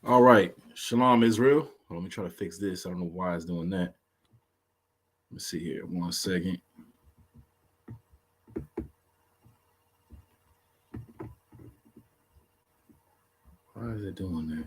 All right. Shalom, Israel. Let me try to fix this. I don't know why it's doing that. Let's see here. 1 second. Why is it doing that?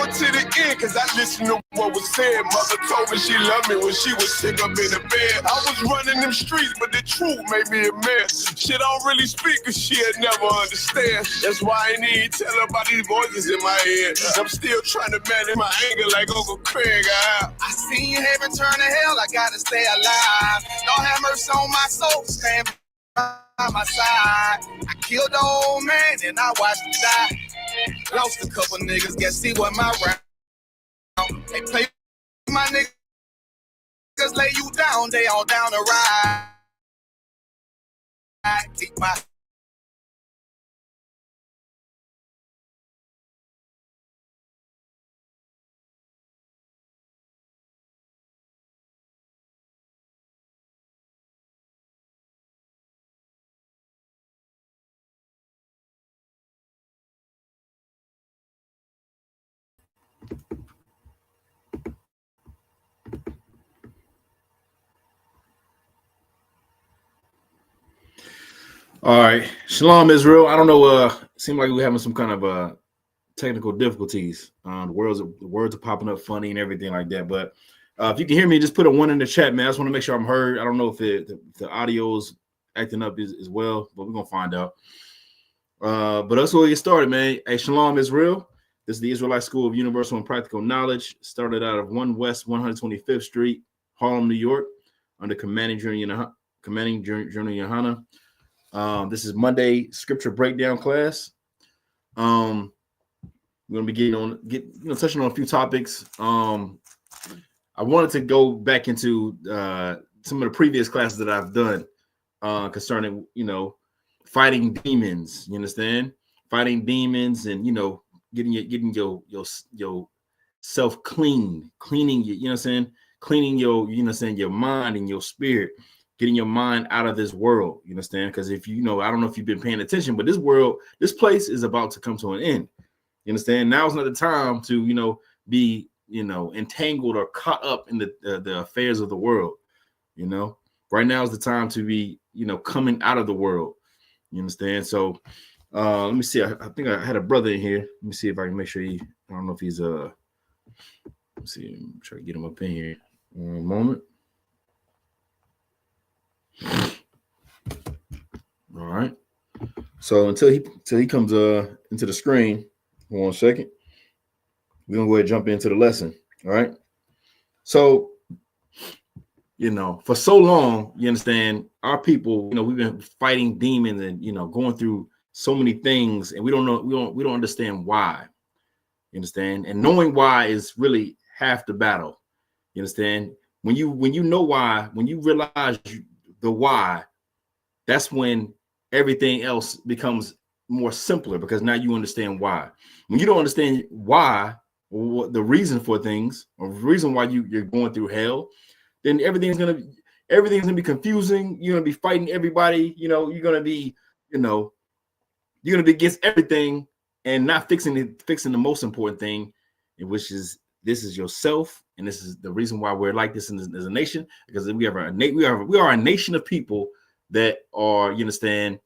To the end, cause I listened to what was said. Mother told me she loved me when she was sick up in the bed. I was running them streets, but the truth made me a mess. She don't really speak, cause she'll never understand. That's why I need to tell her about these voices in my head. I'm still trying to manage my anger like Uncle Craig. I seen heaven turn to hell, I gotta stay alive. Don't have mercy on my soul, stand by my side. I killed the old man and I watched him die. Lost a couple niggas, guess he wasn't my round. They play my niggas, lay you down, they all down to ride. Keep my All right. Shalom, Israel. I don't know. Seemed like we're having some kind of technical difficulties. The words are popping up funny and everything like that. But if you can hear me, just put a 1 in the chat, man. I just want to make sure I'm heard. I don't know if the audio's acting up as well, but we're gonna find out. But that's where we get started, man. Hey, Shalom, Israel. This is the Israelite School of Universal and Practical Knowledge. Started out of 1 West 125th Street, Harlem, New York, under commanding Journey Yohana. This is Monday scripture breakdown class. We're gonna be touching on a few topics. I wanted to go back into some of the previous classes that I've done concerning fighting demons. You understand? Fighting demons and getting your self clean, cleaning cleaning your mind and your spirit. Getting your mind out of this world, you understand? Because if I don't know if you've been paying attention, but this place is about to come to an end. You understand? Now is not the time to, be, entangled or caught up in the affairs of the world. Right now is the time to be, coming out of the world. You understand? So let me see. I think I had a brother in here. Let me see if I can make sure I don't know if he's let's see, try to get him up in here. One moment. All right. So until he comes into the screen, 1 second, we're gonna go ahead and jump into the lesson. All right. So for so long, you understand, our people, we've been fighting demons and going through so many things, and we don't understand why. You understand? And knowing why is really half the battle. You understand? When you know why, when you realize the why, that's when everything else becomes more simpler, because now you understand why. When you don't understand why, or the reason for things, or the reason why you're going through hell, then everything's gonna be confusing. You're gonna be fighting everybody. You're gonna be against everything and not fixing the most important thing, which is this is yourself, and this is the reason why we're like this as a nation, because we are a nation of people that are, you understand,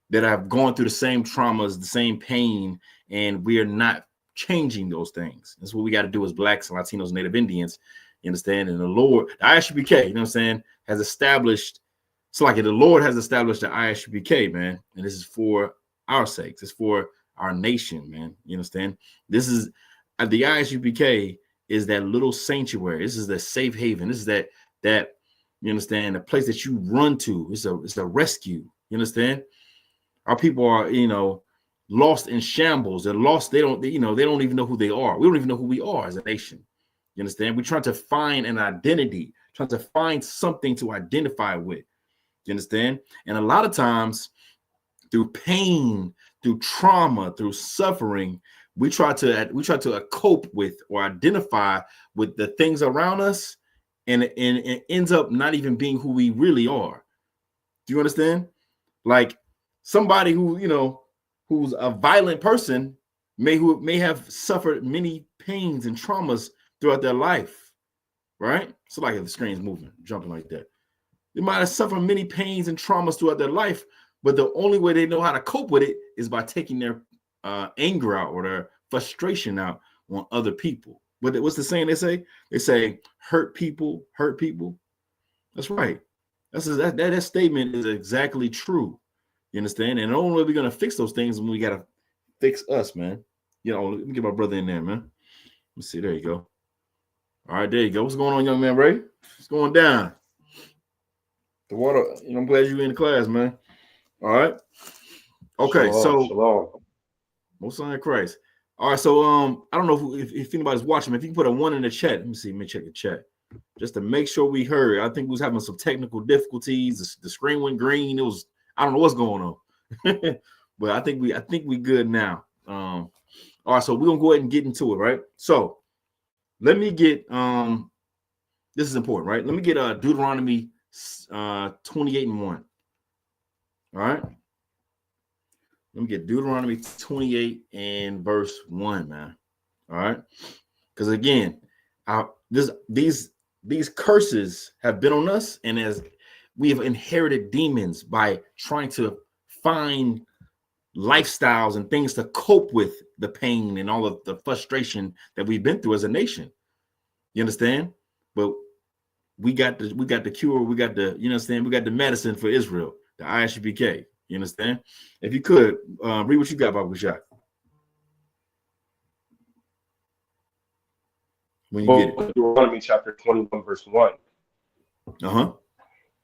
that have gone through the same traumas, the same pain, and we are not changing those things. That's what we got to do as Blacks, Latinos, Native Indians. You understand? And the Lord, the ISUPK, you know what I'm saying, has established. It's like the Lord has established the ISUPK, man, and this is for our sakes. It's for our nation, man. You understand? This is the ISUPK is that little sanctuary. This is the safe haven. This is that you understand, the place that you run to. It's a rescue. You understand? Our people are, lost in shambles. They're lost. They don't even know who they are. We don't even know who we are as a nation. You understand? We're trying to find an identity, trying to find something to identify with. You understand? And a lot of times, through pain, through trauma, through suffering, we try to cope with or identify with the things around us, and it ends up not even being who we really are. Do you understand? Like somebody who's a violent person may have suffered many pains and traumas throughout their life, right? So like if the screen's moving, jumping like that, they might have suffered many pains and traumas throughout their life, but the only way they know how to cope with it is by taking their anger out or their frustration out on other people. But what's the saying they say? They say, hurt people hurt people. That's right. That statement is exactly true. You understand? And the only way we're going to fix those things is when we got to fix us, man. Let me get my brother in there, man. Let's see. There you go. All right, there you go. What's going on, young man, Ray? What's going down? The water, I'm glad you're in the class, man. All right. Okay, Shalom. Most Son of Christ. All right, so I don't know if anybody's watching. If you can put a 1 in the chat, let me see. Let me check the chat just to make sure we heard. I think we was having some technical difficulties. The screen went green. I don't know what's going on, but I think we good now. All right, so we're gonna go ahead and get into it, right? So let me get this is important, right? Let me get Deuteronomy 28:1. All right. Let me get Deuteronomy 28 and verse 1, man. All right. Because again, these curses have been on us, and as we have inherited demons by trying to find lifestyles and things to cope with the pain and all of the frustration that we've been through as a nation. You understand? But we got the cure. We got the, we got the medicine for Israel, the ISUPK. You understand? If you could read what you got, Baba Shah. When you get it. Deuteronomy chapter 21, verse 1.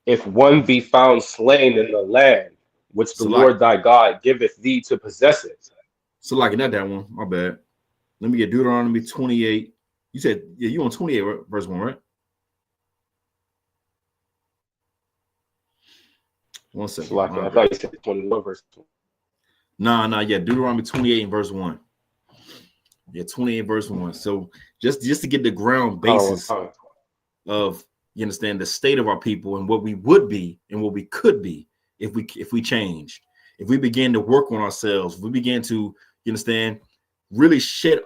If one be found slain in the land which the Lord thy God giveth thee to possess it. So like not that one. My bad. Let me get Deuteronomy 28. You said, yeah, you on 28 verse 1, right? 1 second. I thought you said 21 verse 2. Nah, yeah, Deuteronomy 28 and verse 1. Yeah, 28 verse 1. So just to get the ground basis of, you understand, the state of our people and what we would be and what we could be if we changed, if we began to work on ourselves, if we began to, you understand, really shed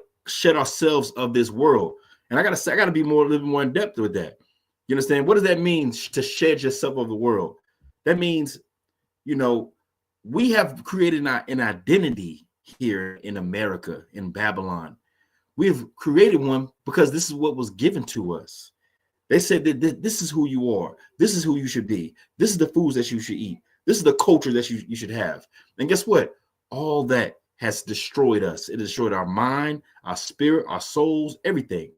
ourselves of this world. And I gotta be a little bit more in depth with that. You understand? What does that mean to shed yourself of the world? That means, we have created an identity here in America, in Babylon. We have created one because this is what was given to us. They said that this is who you are. This is who you should be. This is the foods that you should eat. This is the culture that you should have. And guess what? All that has destroyed us. It destroyed our mind, our spirit, our souls, everything.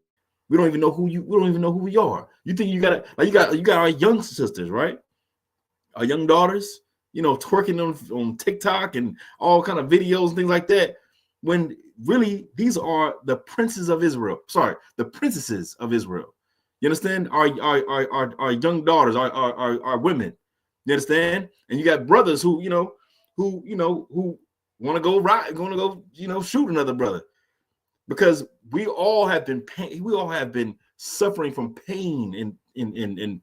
We don't even know who we are. You think you got our young sisters, right? Our young daughters, twerking on TikTok and all kind of videos and things like that. When really these are the princes of Israel. Sorry, the princesses of Israel. You understand? Our young daughters, our women. You understand? And you got brothers who want to go ride, going to go, shoot another brother, because we all have been suffering from pain in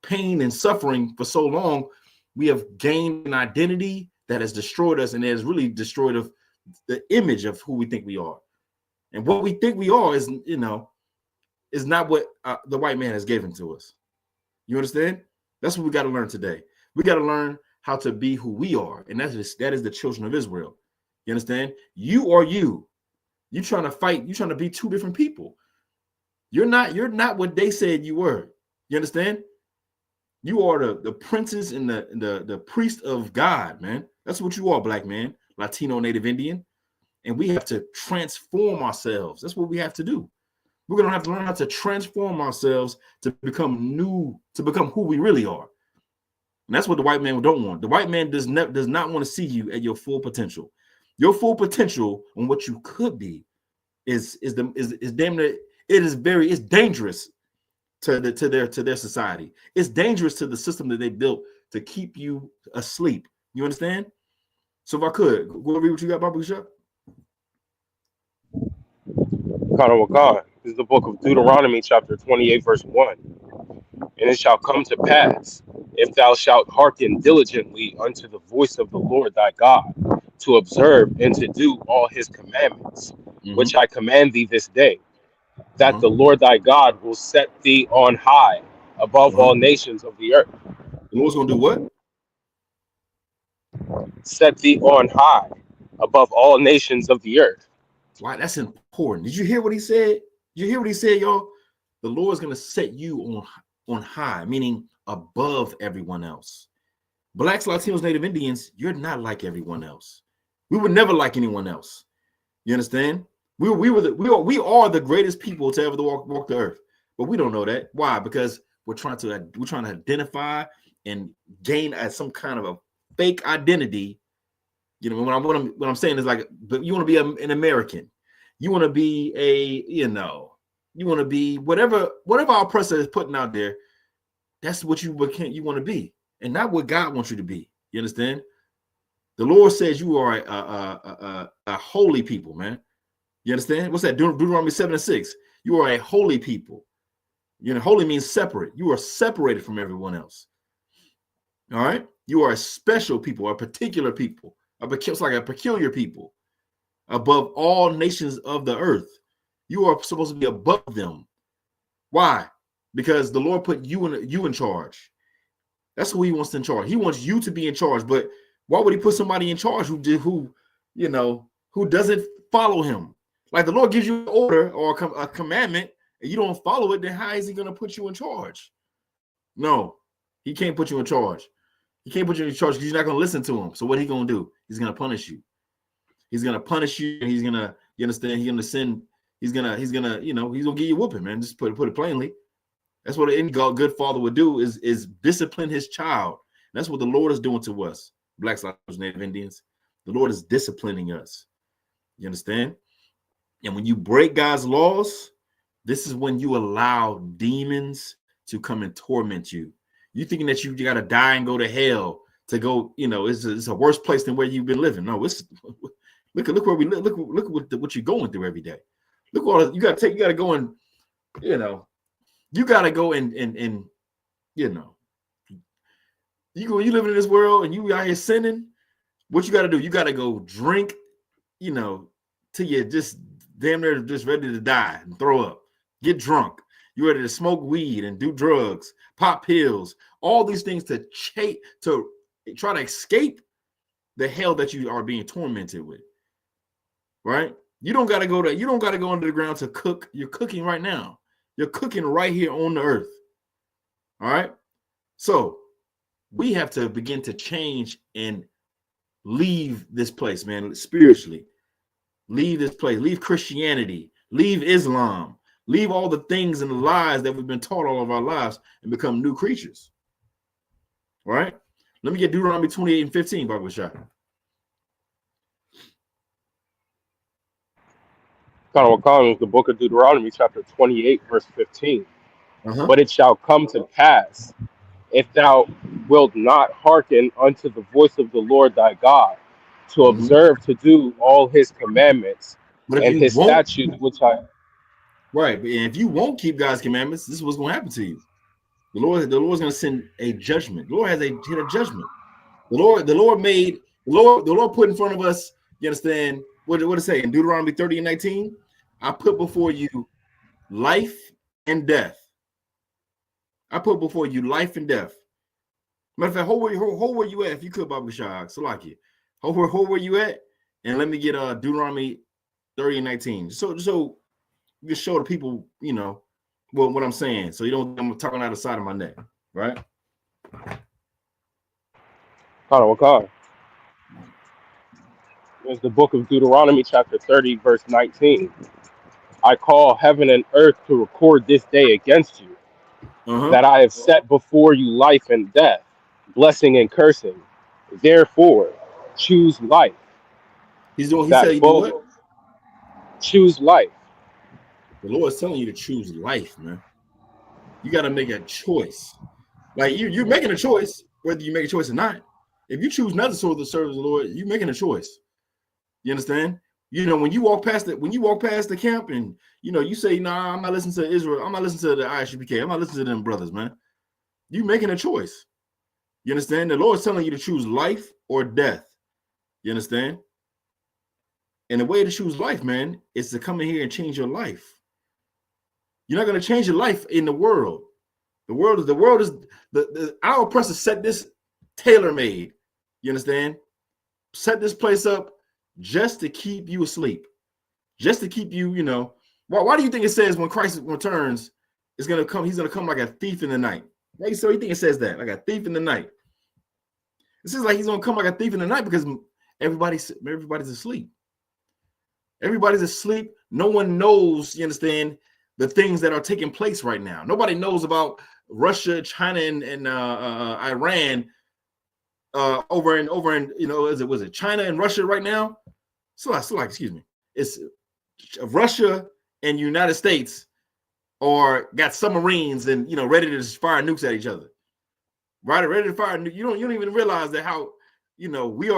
pain and suffering for so long, we have gained an identity that has destroyed us and has really destroyed the image of who we think we are. And what we think we are is not what the white man has given to us. You understand? That's what we got to learn today. We got to learn how to be who we are, and that is the children of Israel. You understand? You are you. You trying to fight. You trying to be two different people. You're not what they said you were. You understand? You are the princes and the priest of God, man. That's what you are, black man, Latino, Native Indian. And we have to transform ourselves. That's what we have to do. We're going to have to learn how to transform ourselves to become who we really are. And that's what the white man don't want. The white man does not want to see you at your full potential. Your full potential on what you could be is damn near, it's dangerous to their society. It's dangerous to the system that they built to keep you asleep. You understand? So if I could go read what you got, Baba Shop. This is the book of Deuteronomy, chapter 28, verse 1. And it shall come to pass, if thou shalt hearken diligently unto the voice of the Lord thy God, to observe and to do all his commandments, which I command thee this day, that the Lord thy God will set thee on high above all nations of the earth. The Lord's going to do what? Set thee on high above all nations of the earth. Why? That's important. Did you hear what he said? Did you hear what he said, y'all? The Lord's going to set you on high, meaning above everyone else. Blacks, Latinos, Native Indians, you're not like everyone else. We were never like anyone else. You understand? We are the greatest people to ever walk the earth, but we don't know that. Why? Because we're trying to identify and gain some kind of a fake identity. You know, what I'm saying is like, but you want to be an American, you want to be you want to be whatever our oppressor is putting out there. That's what you want to be, and not what God wants you to be. You understand? The Lord says you are a holy people, man. You understand? What's that? Deuteronomy 7:6. You are a holy people. You know, holy means separate. You are separated from everyone else. All right? You are a special people, a particular people. It's like a peculiar people above all nations of the earth. You are supposed to be above them. Why? Because the Lord put you in charge. That's who he wants in charge. He wants you to be in charge. But why would he put somebody in charge who doesn't follow him? Like the Lord gives you an order or a commandment and you don't follow it, then how is he going to put you in charge? No, he can't put you in charge. He can't put you in charge because you're not going to listen to him. So what he going to do? He's going to punish you. He's going to punish you, and he's going to, you understand? He's going to send. He's gonna give you a whooping, man. Just put it plainly. That's what any good father would do is discipline his child. And that's what the Lord is doing to us, Blacks, Latinos, Native Indians. The Lord is disciplining us. You understand? And when you break God's laws, this is when you allow demons to come and torment you. You thinking that you got to die and go to hell to go, it's a worse place than where you've been living. No, it's look where we live. Look what you're going through every day. Look what you got to take. You got to go and, you got to go and you living in this world and you out here sinning. What you got to do? You got to go drink, till you're just damn near just ready to die and throw up. Get drunk. You're ready to smoke weed and do drugs, pop pills, all these things to try to escape the hell that you are being tormented with. Right? You don't got to go under the ground to cook. You're cooking right now. You're cooking right here on the earth. All right. So we have to begin to change and leave this place, man, spiritually. Leave this place. Leave Christianity. Leave Islam. Leave all the things and the lies that we've been taught all of our lives and become new creatures. All right. Let me get Deuteronomy 28:15, Baba Shah. The book of Deuteronomy, chapter 28, verse 15. But it shall come to pass, if thou wilt not hearken unto the voice of the Lord thy God, to observe to do all his commandments and his statutes, which I... Right, and if you won't keep God's commandments, this is what's going to happen to you. The Lord's going to send a judgment. The Lord has hit a judgment. The Lord put in front of us. You understand what it say in Deuteronomy 30:19? I put before you life and death. I put before you life and death. Matter of fact, hold where you at if you could, Baba Shah. So like it. Hold where you at, and let me get Deuteronomy 30:19. So you can show the people, you know, what I'm saying. So you don't, I'm talking out the side of my neck, right? God. There's the book of Deuteronomy, chapter 30, verse 19. I call heaven and earth to record this day against you, that I have set before you life and death, blessing and cursing. Therefore, choose life. He said you do what? Choose life. The Lord's telling you to choose life, man. You got to make a choice. Like you're making a choice, whether you make a choice or not. If you choose not to serve the Lord, you're making a choice. You understand? You know, when you walk past the camp and, you know, you say, nah, I'm not listening to Israel. I'm not listening to the ISUPK. I'm not listening to them brothers, man. You making a choice. You understand? The Lord's telling you to choose life or death. You understand? And the way to choose life, man, is to come in here and change your life. You're not going to change your life in the world. The world is our oppressor set this tailor-made. You understand? Set this place up just to keep you asleep, just to keep you, you know. Why do you think it says when Christ returns, he's going to come like a thief in the night? Why so you think it says that, like a thief in the night? It says like he's going to come like a thief in the night because everybody's asleep. Everybody's asleep. No one knows, you understand, the things that are taking place right now. Nobody knows about Russia, China, and Iran over in you know, was it China and Russia right now? So like, excuse me, it's Russia and United States got submarines and, you know, ready to fire nukes at each other, right? Ready to fire nukes. You don't even realize that how, you know, we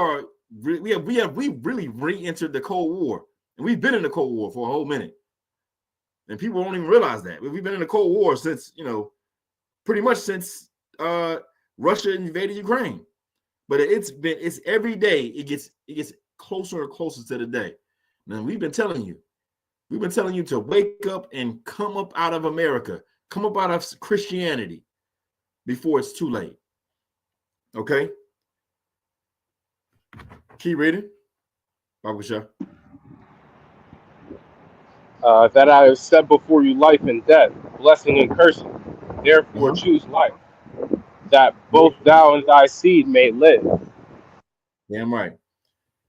really re-entered the Cold War, and we've been in the Cold War for a whole minute, and people don't even realize that we've been in the Cold War since, you know, pretty much since Russia invaded Ukraine. But it's every day it gets closer and closer to the day. Now we've been telling you to wake up and come up out of America, come up out of Christianity before it's too late. Okay? Keep reading. Baba Shah. That I have set before you life and death, blessing and cursing. Therefore, choose life, that both thou and thy seed may live. Damn right.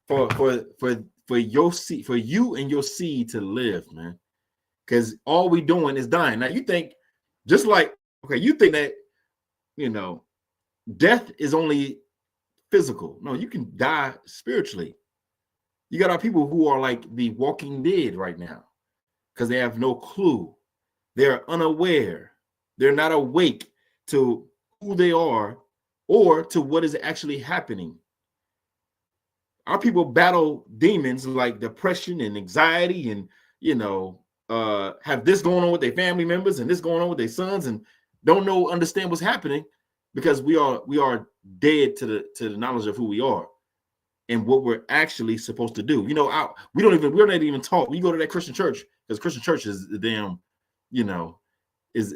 For your seed, for you and your seed to live, man. Because all we doing is dying. Now you think, just like, okay, you think that, you know, death is only physical. No, you can die spiritually. You got our people who are like the walking dead right now because they have no clue. They're unaware. They're not awake to who they are or to what is actually happening. Our people battle demons like depression and anxiety and, you know, have this going on with their family members and this going on with their sons and don't understand what's happening because we are dead to the knowledge of who we are and what we're actually supposed to do. You know, we're not even taught. We go to that Christian church because Christian church is the damn, you know, is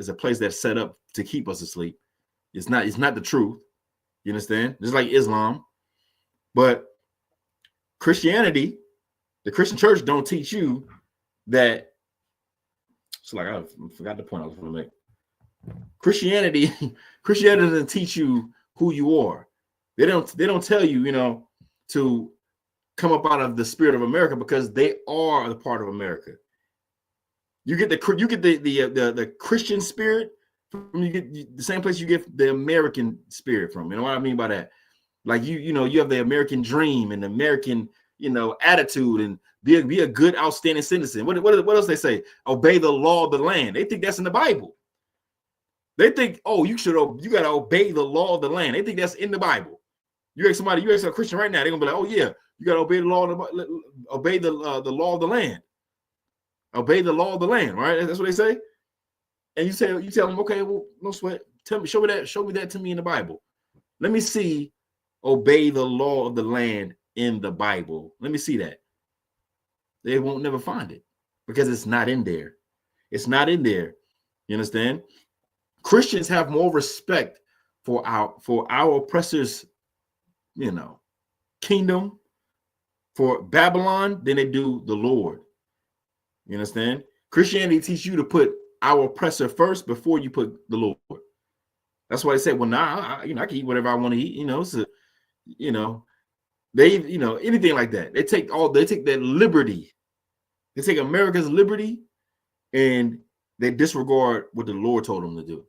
a place that's set up to keep us asleep. It's not the truth. You understand? Just like Islam. But Christianity, the Christian church don't teach you that. It's like I forgot the point I was going to make. Christianity doesn't teach you who you are. They don't tell you, you know, to come up out of the spirit of America because they are a part of America. You get the Christian spirit from, you get the same place you get the American spirit from. You know what I mean by that? Like you know, you have the American dream and the American, you know, attitude and be a good, outstanding citizen. What else they say? Obey the law of the land. They think that's in the Bible. They think, oh, you got to obey the law of the land. They think that's in the Bible. You ask a Christian right now, they're gonna be like, oh yeah, you got to obey the law of the land. Obey the law of the land, right? That's what they say. and you tell them, okay, well, no sweat. Tell me, show me that to me in the Bible. Let me see, obey the law of the land in the Bible. Let me see that. They won't never find it because it's not in there. It's not in there. You understand? Christians have more respect for our oppressors, kingdom, for Babylon than they do the Lord. You understand? Christianity teaches you to put our oppressor first before you put the Lord. That's why they say, well, I can eat whatever I want to eat. Anything like that. They take that liberty. They take America's liberty and they disregard what the Lord told them to do.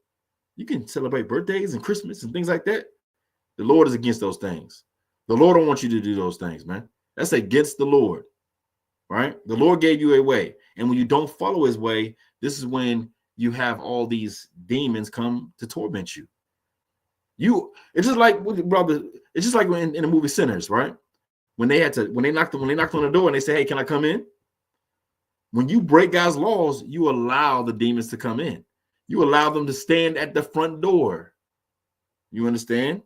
You can celebrate birthdays and Christmas and things like that. The Lord is against those things. The Lord don't want you to do those things, man. That's against the Lord, right? The Lord gave you a way. And when you don't follow his way, this is when you have all these demons come to torment you. It's just like, brother, it's just like in the movie Sinners, right? When they knocked on the door and they say, hey, can I come in? When you break God's laws, you allow the demons to come in. You allow them to stand at the front door. You understand?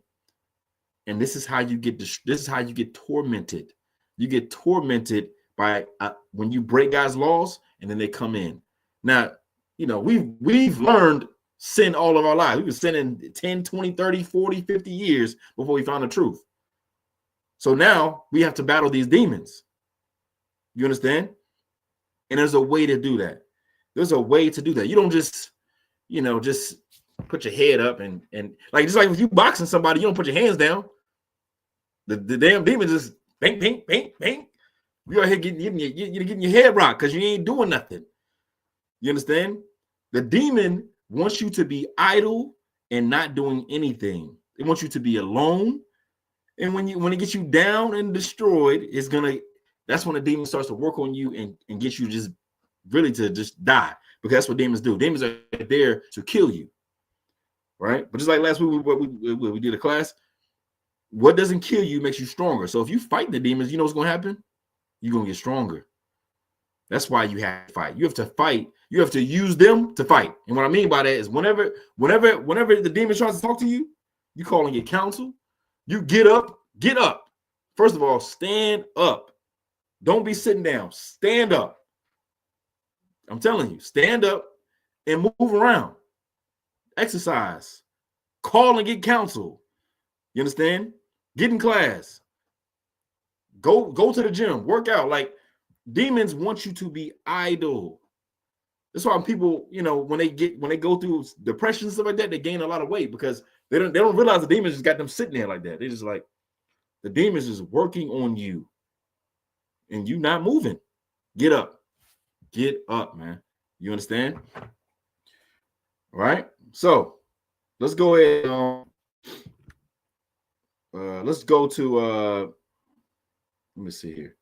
And this is how you get tormented. You get tormented by when you break God's laws and then they come in. Now, we've learned sin all of our lives. We've been sinning 10, 20, 30, 40, 50 years before we found the truth. So now we have to battle these demons. You understand? And there's a way to do that. There's a way to do that. You don't just put your head up and like, just like if you boxing somebody, you don't put your hands down. The damn demon just bang, bang, bang, bang. You out here getting your head rocked because you ain't doing nothing. You understand? The demon wants you to be idle and not doing anything. It wants you to be alone. And when it gets you down and destroyed, that's when the demon starts to work on you and get you just really to just die, because that's what demons do. Demons are there to kill you, right? But just like last week, we did a class, what doesn't kill you makes you stronger. So if you fight the demons, you know what's going to happen? You're going to get stronger. That's why you have to fight. You have to fight. You have to use them to fight. And what I mean by that is whenever the demon tries to talk to you, you call and get counsel. You get up. First of all, stand up. Don't be sitting down. Stand up. I'm telling you, stand up and move around. Exercise. Call and get counsel. You understand? Get in class. Go to the gym. Work out. Like, demons want you to be idle. That's why people, when they go through depression and stuff like that, they gain a lot of weight because they don't realize the demons just got them sitting there like that. They just like, the demons is working on you and you not moving. Get up, man. You understand? All right. So let's go ahead. Let's go to let me see here.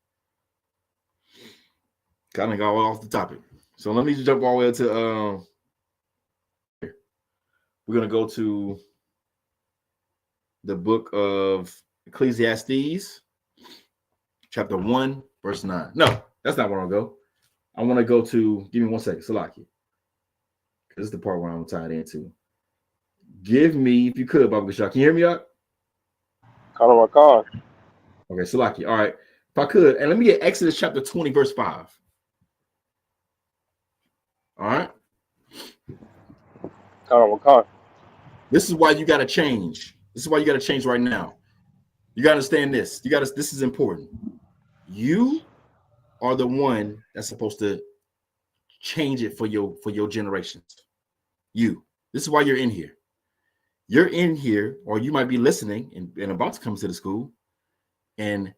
Kind of got off the topic. So let me just jump all the way to we're gonna go to the book of Ecclesiastes, chapter 1, verse 9. No, that's not where I'll go. I want to go to, give me 1 second, Salaki. This is the part where I'm tied into. Give me, if you could, Baba Gashak. Can you hear me out? Karawakan. Okay, Salaki. All right. If I could, and let me get Exodus chapter 20, verse 5. All right. Karawakan. This is why you got to change. This is why you got to change right now. You got to understand this. This is important. You are the one that's supposed to change it for your generations. This is why you're in here. You're in here, or you might be listening and about to come to the school, and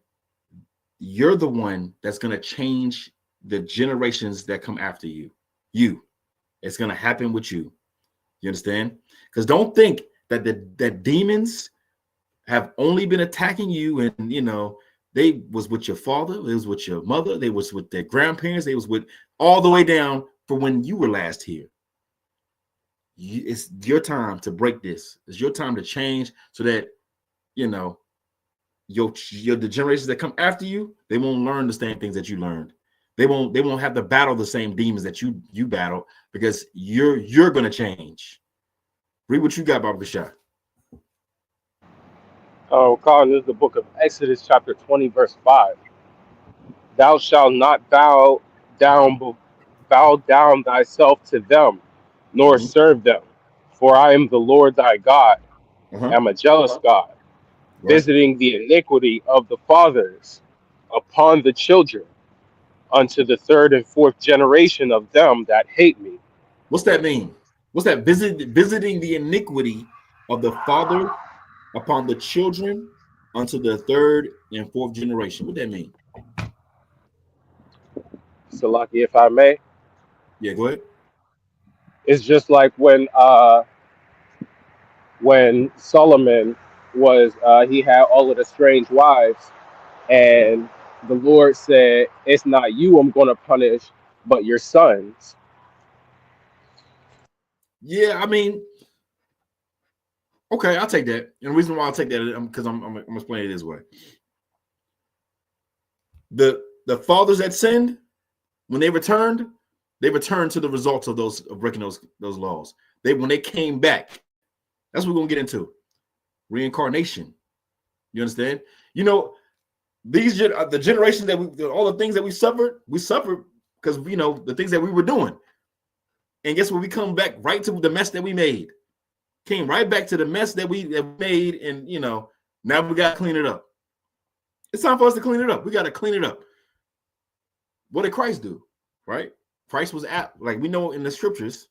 you're the one that's going to change the generations that come after you. It's going to happen with you. You understand? Because don't think that demons have only been attacking you, and they was with your father, they was with your mother, they was with their grandparents, they was with all the way down for when you were last here. It's your time to break this. It's your time to change so that the generations that come after you, they won't learn the same things that you learned. They won't have to battle the same demons that you battle, because you're gonna change. Read what you got, Baba Shah. Colin, this is the book of Exodus, chapter 20, verse 5. Thou shalt not bow down thyself to them, nor Mm-hmm. serve them. For I am the Lord thy God, Uh-huh. am a jealous God, Right. visiting the iniquity of the fathers upon the children, unto the third and fourth generation of them that hate me. What's that mean? What's that? Visiting the iniquity of the father upon the children unto the third and fourth generation. What that mean? Salaki, if I may, Yeah, go ahead. it's just like when Solomon was he had all of the strange wives, and the Lord said, "It's not you I'm going to punish, but your sons." Yeah, I mean, okay, I'll take that. And the reason why I'll take that is because I'm explaining it this way. The fathers that sinned, when they returned to the results of breaking those laws. When they came back, that's what we're gonna get into. Reincarnation. You understand? You know, the generations all the things that we suffered because the things that we were doing. And guess what? We come back right to the mess that we made. Came right back to the mess that we made, and now we got to clean it up. It's time for us to clean it up. We got to clean it up. What did Christ do? Right? Christ was like we know in the scriptures.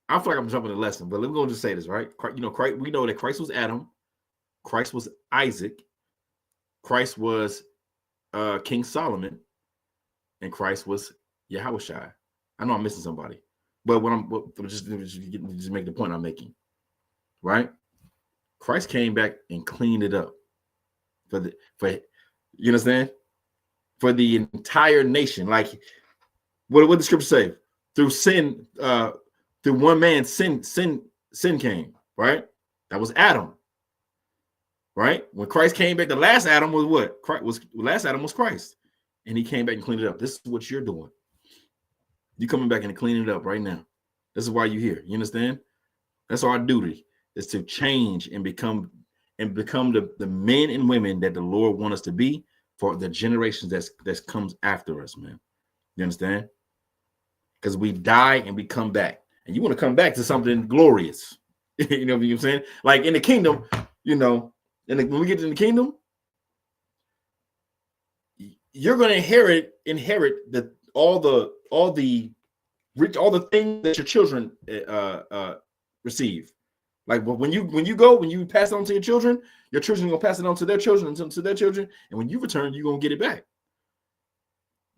I feel like I'm jumping the lesson, but we're going to just say this, right? Christ, we know that Christ was Adam, Christ was Isaac, Christ was King Solomon, and Christ was Yahushua. I know I'm missing somebody, but just make the point I'm making, right? Christ came back and cleaned it up for you understand, for the entire nation. Like what the scripture say? Through sin, through one man, sin came, right? That was Adam, right? When Christ came back, the last Adam was what? Last Adam was Christ, and he came back and cleaned it up. This is what you're doing. You coming back and cleaning it up right now. This is why you're here. You understand? That's our duty, is to change and become the men and women that the Lord wants us to be for the generations that comes after us, man. You understand? Because we die and we come back. And you want to come back to something glorious. You know what I'm saying? Like in the kingdom, when we get in the kingdom, you're going to inherit all the things that your children receive. Like when you pass it on to your children are going to pass it on to their children and to their children. And when you return, you're going to get it back.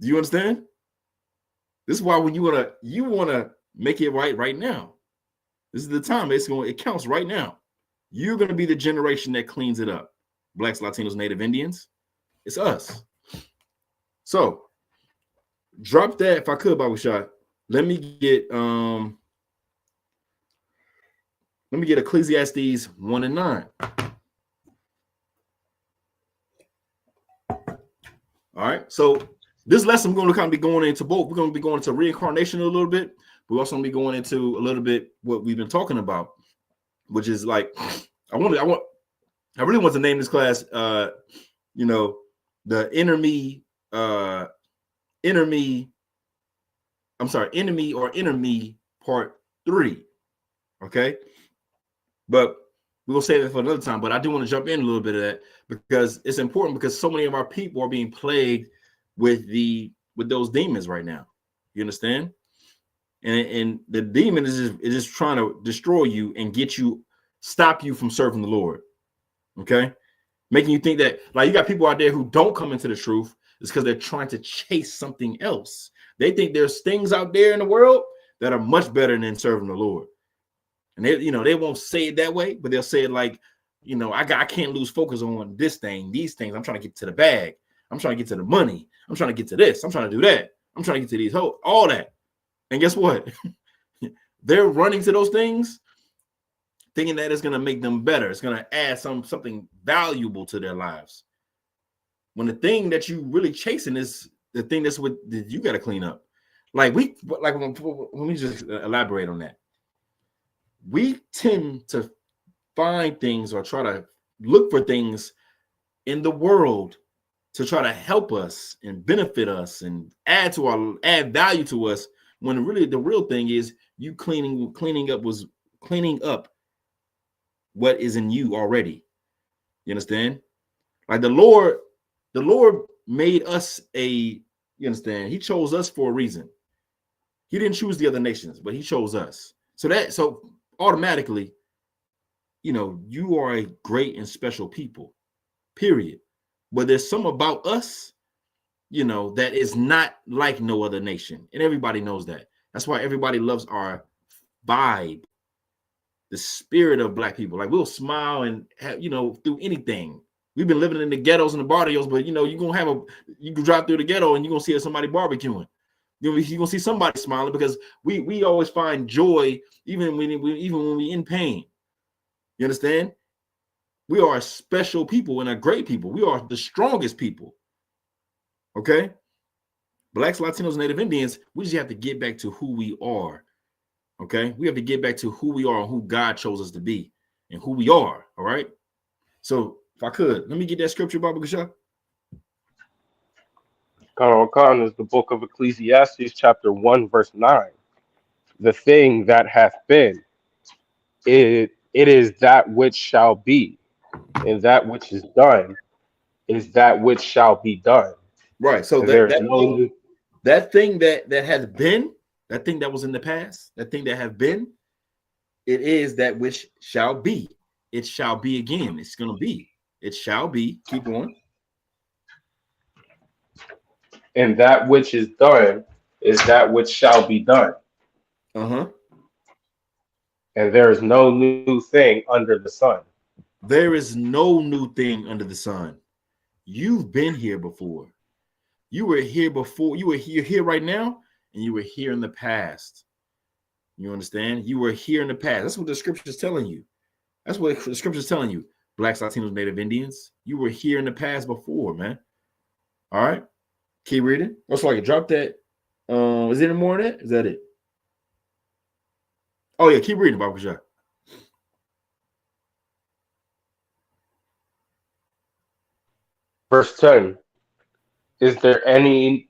Do you understand? This is why when you want to make it right now. This is the time. It counts right now. You're going to be the generation that cleans it up. Blacks, Latinos, Native Indians. It's us. So drop that if I could, Baba Shot. Let me get Ecclesiastes 1:9. All right. So this lesson we're going to kind of be going into both. We're going to be going into reincarnation a little bit. We're also going to be going into a little bit what we've been talking about, which is like I really want to name this class the enemy part 3. Okay. But we'll save it for another time. But I do want to jump in a little bit of that because it's important, because so many of our people are being plagued with those demons right now. You understand? And the demon is just trying to destroy you and stop you from serving the Lord. Okay? Making you think that, like, you got people out there who don't come into the truth. It's because they're trying to chase something else. They think there's things out there in the world that are much better than serving the Lord. And they won't say it that way, but they'll say it like, I can't lose focus on these things. I'm trying to get to the bag. I'm trying to get to the money. I'm trying to get to this. I'm trying to do that. I'm trying to get to these all that. And guess what? They're running to those things thinking that it's going to make them better. It's going to add something valuable to their lives. When the thing that you really chasing is the thing that's what you got to clean up. Like when we just elaborate on that. We tend to find things or try to look for things in the world to try to help us and benefit us and add value to us, when really the real thing is you cleaning up what is in you already. You understand? Like the Lord made us you understand? He chose us for a reason. He didn't choose the other nations, but he chose us. So automatically, you are a great and special people, period. But there's some about us, that is not like no other nation. And everybody knows that. That's why everybody loves our vibe, the spirit of Black people. Like we'll smile and have, through anything. We've been living in the ghettos and the barrios, but you can drive through the ghetto and you're gonna see somebody barbecuing. You're gonna see somebody smiling, because we always find joy even when we're in pain. You understand? We are a special people and a great people. We are the strongest people. Okay? Blacks, Latinos, Native Indians, we just have to get back to who we are. Okay? We have to get back to who we are and who God chose us to be and who we are. All right? So if I could, let me get that scripture, Baba Gasha. Khan is the book of Ecclesiastes, chapter 1, verse 9. The thing that hath been, it is that which shall be, and that which is done is that which shall be done. Right. So that thing that has been, that thing that was in the past, that thing that have been, it is that which shall be. It shall be again. It's going to be. It shall be. Keep going. And that which is done is that which shall be done. Uh-huh. And there is no new thing under the sun. There is no new thing under the sun. You've been here before. You were here before. You were here right now, and you were here in the past. You understand? You were here in the past. That's what the scripture is telling you. That's what the scripture is telling you. Blacks, Latinos, Native Indians, you were here in the past before, man. All right? Keep reading. Oh, so I can drop that. Is there any more of that? Is that it? Oh, yeah, keep reading, Baba Shah. Verse 10. Is there anything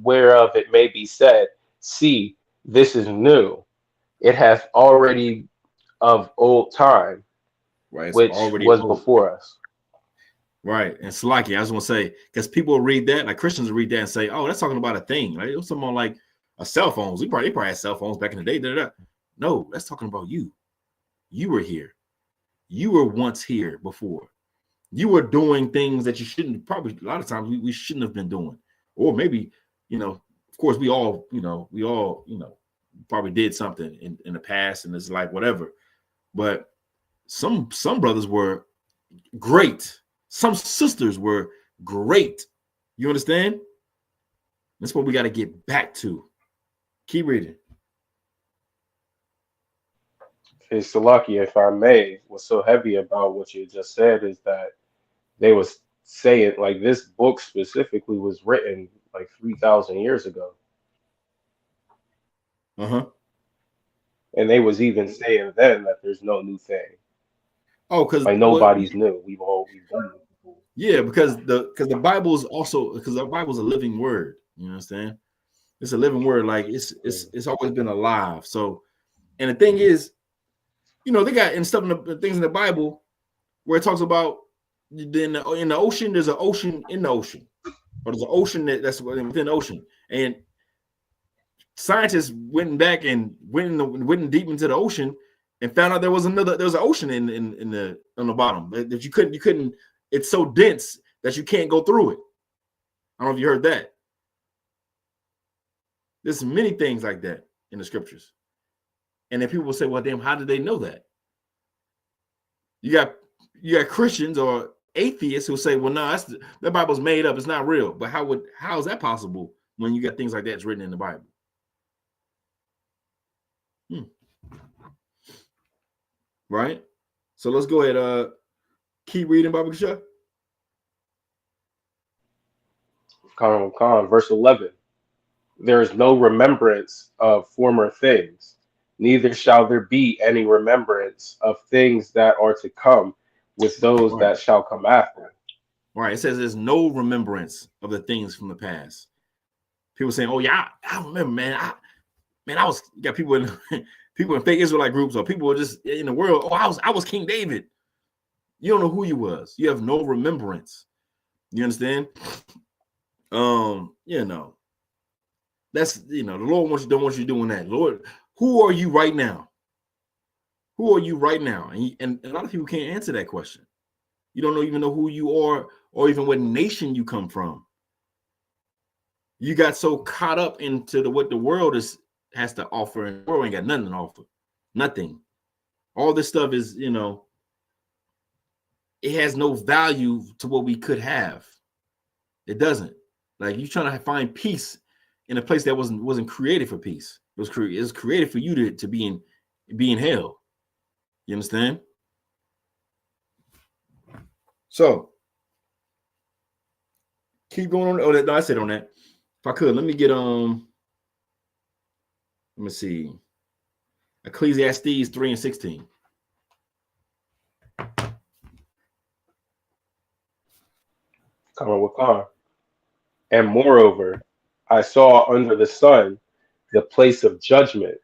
whereof it may be said, see, this is new? It hath already of old time, right, which was before us. Right. And Salaki, I was going to say, because people read that, like Christians read that and say, oh, that's talking about a thing. Right? It was something like a cell phone. They probably had cell phones back in the day. No, that's talking about you. You were here. You were once here before. You were doing things that you shouldn't, probably a lot of times we shouldn't have been doing. Or maybe, of course we all probably did something in the past and it's like whatever. But some brothers were great. Some sisters were great. You understand? That's what we got to get back to. Keep reading. Hey, Salaki, if I may, what's so heavy about what you just said is that they was saying, like, this book specifically was written like 3,000 years ago. Uh-huh. And they was even saying then that there's no new thing. Oh, because like nobody's new. We've done it before. Yeah, because the Bible is also, because the Bible is a living word. You understand? It's a living word. Like it's always been alive. So, and the thing is, they got things in the Bible where it talks about in the ocean. There's an ocean in the ocean, or there's an ocean that's within the ocean, and scientists went back and went deep into the ocean and found out there was an ocean on the bottom that you couldn't. It's so dense that you can't go through it. I don't know if you heard that. There's many things like that in the scriptures. And then people will say, well, damn, how did they know that? You got Christians or atheists who say, well, no, the Bible's made up. It's not real. But how is that possible when you got things like that's written in the Bible? Right? So let's go ahead. Keep reading, Baba Shah. Verse 11. There is no remembrance of former things, neither shall there be any remembrance of things that are to come with those Right. that shall come after. Right. It says there's no remembrance of the things from the past. People saying, "Oh yeah, I remember, man. I was you got people in people in fake Israelite groups or people just in the world. Oh, I was King David. You don't know who you was. You have no remembrance. You understand? You know, that's the Lord don't want you doing that. Lord, who are you right now? Who are you right now? And a lot of people can't answer that question. You don't even know who you are or even what nation you come from. You got so caught up into what the world has to offer, and the world ain't got nothing to offer. Nothing. All this stuff is, it has no value to what we could have. It doesn't. Like you trying to find peace in a place that wasn't created for peace. It was created for you to be in hell. You understand? So keep going on. Oh, no, I said on that. If I could, let me get let me see. Ecclesiastes 3:16. And moreover, I saw under the sun the place of judgment,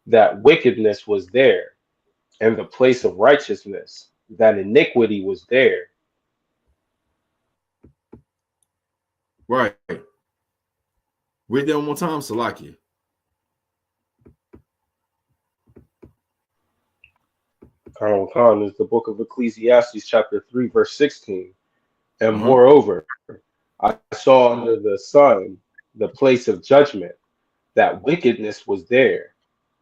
that wickedness was there, and the place of righteousness, that iniquity was there. Right. Read that one more time, Salakia. Khan is the book of Ecclesiastes, chapter 3, verse 16. And Uh-huh. moreover, I saw under the sun the place of judgment, that wickedness was there.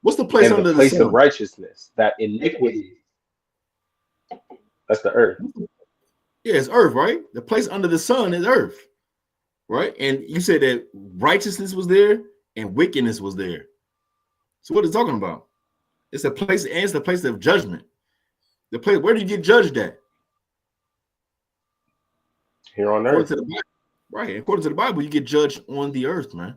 What's the place and under the the place sun? of righteousness, that iniquity. That's the earth. Yeah, it's earth, right? The place under the sun is earth, right? And you said that righteousness was there and wickedness was there. So what is it talking about? It's a place, and it's the place of judgment. The place, where do you get judged at? Here on According earth. to the Bible, right? According to the Bible, you get judged on the earth, man.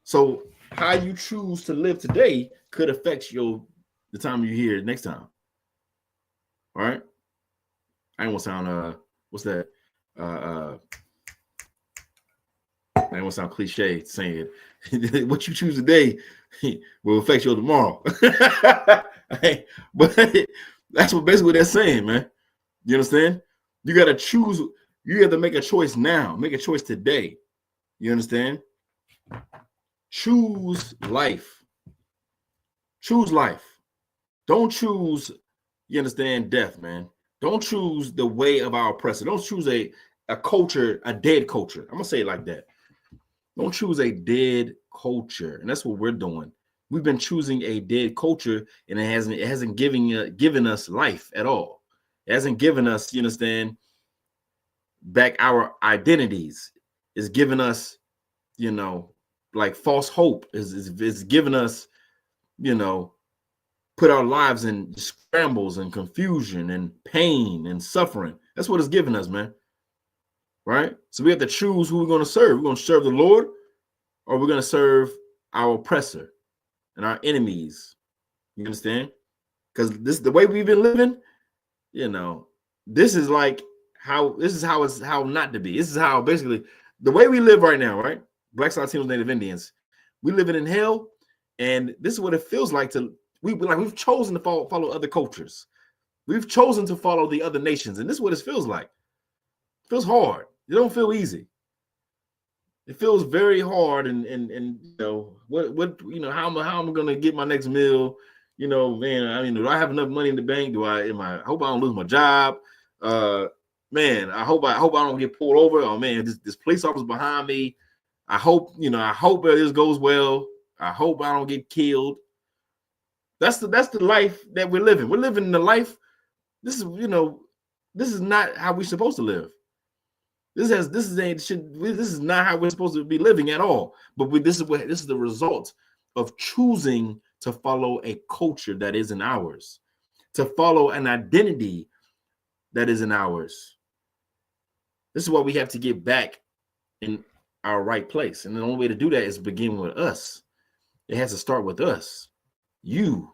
So how you choose to live today could affect the time you hear next time. All right. I don't want to sound what's that? I don't want to sound cliche saying what you choose today will affect you tomorrow. But that's what basically they're saying, man. You understand? You got to choose. You have to make a choice now. Make a choice today. You understand? Choose life. Choose life. Don't choose, you understand, death, man. Don't choose the way of our oppressor. Don't choose a culture, a dead culture. I'm gonna say it like that. Don't choose a dead culture, and that's what we're doing. We've been choosing a dead culture, and it hasn't given us life at all. It hasn't given us, you understand, back our identities. It's given us, like false hope. Is given us, put our lives in scrambles and confusion and pain and suffering. That's what it's giving us, man. Right? So we have to choose who we're going to serve. We're going to serve the Lord, or we're going to serve our oppressor and our enemies. You understand? Because the way we've been living, this is how not to be. This is how basically the way we live right now, right? Blacks, Latinos, Native Indians, we living in hell, and this is what it feels like we've chosen to follow other cultures. We've chosen to follow the other nations, and this is what it feels like. It feels hard. It don't feel easy. It feels very hard, and how am I gonna get my next meal? Man, do I have enough money in the bank? I hope I don't lose my job. Man, I hope I don't get pulled over. Oh man, this police officer behind me. I hope this goes well. I hope I don't get killed. That's the life that we're living. We're living the life. This is not how we're supposed to live. This is not how we're supposed to be living at all. But this is the result of choosing to follow a culture that isn't ours, to follow an identity that isn't ours. This is why we have to get back in our right place. And the only way to do that is begin with us. It has to start with us. You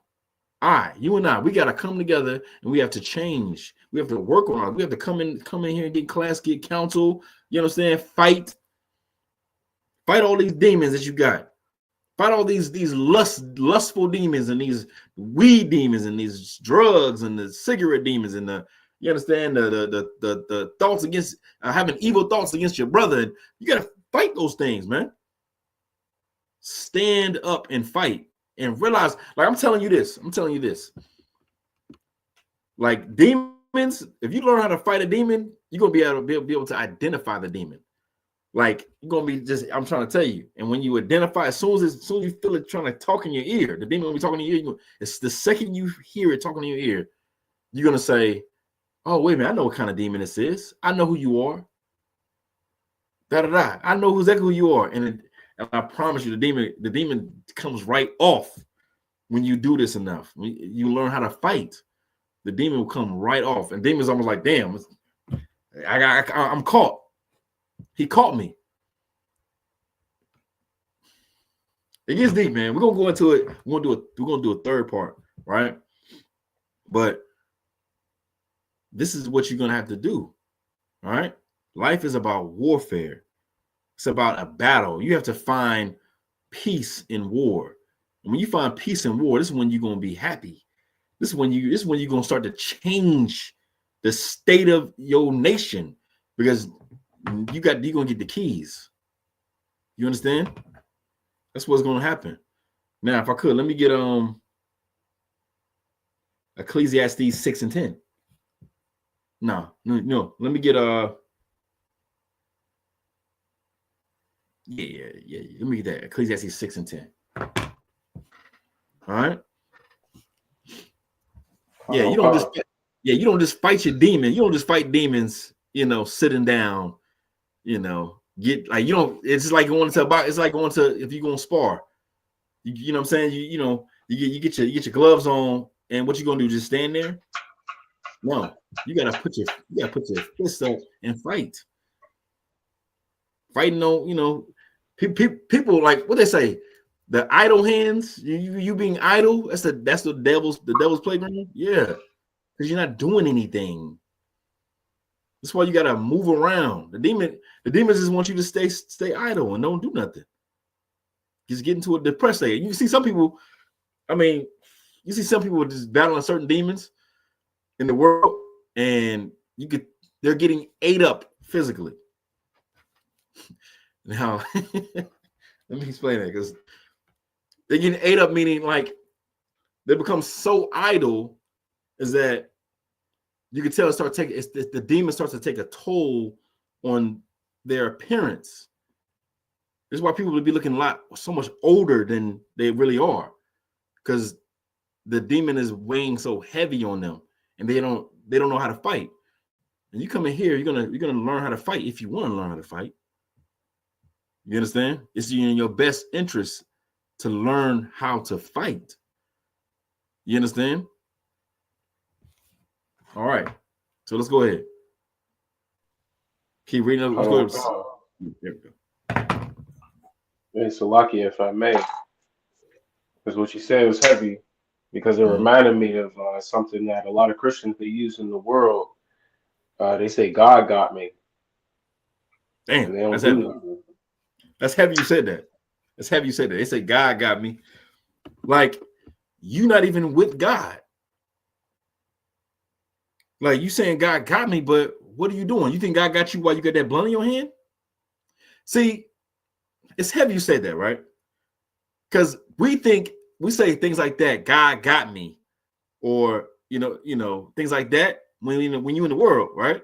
and I, we got to come together and we have to change. We have to work on it. We have to come in here and get class, get counsel. You understand? Fight all these demons that you got. Fight all these lustful demons and these weed demons and these drugs and the cigarette demons and you understand the thoughts against having evil thoughts against your brother. And you got to fight those things, man. Stand up and fight and realize, like I'm telling you this. Like demons, if you learn how to fight a demon, you're gonna be able to identify the demon. Like you're gonna be I'm trying to tell you. And when you identify, as soon as you feel it trying to talk in your ear, the demon will be talking in your ear. It's the second you hear it talking in your ear, you're gonna say, "Oh, wait a minute, I know what kind of demon this is. I know who you are. I know exactly who you are." And I promise you, the demon comes right off when you do this enough. When you learn how to fight, the demon will come right off. And demon's almost like, damn, I'm caught. He caught me. It gets deep, man. We're gonna go into it. We're gonna do a third part, right? But this is what you're gonna have to do. All right. Life is about warfare. It's about a battle. You have to find peace in war. And when you find peace in war, this is when you're gonna be happy. This is when you're gonna start to change the state of your nation, because you're gonna get the keys. You understand? That's what's gonna happen. Now, if I could, let me get Ecclesiastes 6 and 10. No. Let me get yeah. Let me get that. Ecclesiastes 6 and 10. All right. Yeah, you don't just fight your demon. You don't just fight demons, sitting down, get like it's like going to it's like going to, if you're gonna spar. You know what I'm saying? You get your gloves on, and what you gonna do? Just stand there? No, you gotta put your fists up and fight. Fighting on, people like what they say, the idle hands. You being idle. That's the devil's playground. Yeah, because you're not doing anything. That's why you gotta move around. The demons just want you to stay idle and don't do nothing. Just get into a depressed state. You see some people. I mean, you see some people just battling certain demons in the world, and they're getting ate up physically. Now, let me explain that, because they're getting ate up, meaning like they become so idle, is that you can tell the demon starts to take a toll on their appearance. This is why people would be looking so much older than they really are, because the demon is weighing so heavy on them, and they don't know how to fight. And you come in here, you're gonna learn how to fight if you want to learn how to fight. You understand? It's in your best interest to learn how to fight. You understand? All right. So let's go ahead. Keep reading. Let's go. There we go. Hey, Salaki, if I may, because what you said was heavy, because it reminded me of something that a lot of Christians they use in the world. They say God got me. Damn, that's heavy. That's heavy. You said that. That's heavy. You said that. They say God got me. Like you not even with God. Like you saying God got me, but what are you doing? You think God got you while you got that blunt in your hand? See, it's heavy you say that, right? Because we say things like that, God got me, or things like that when you're in the world, right?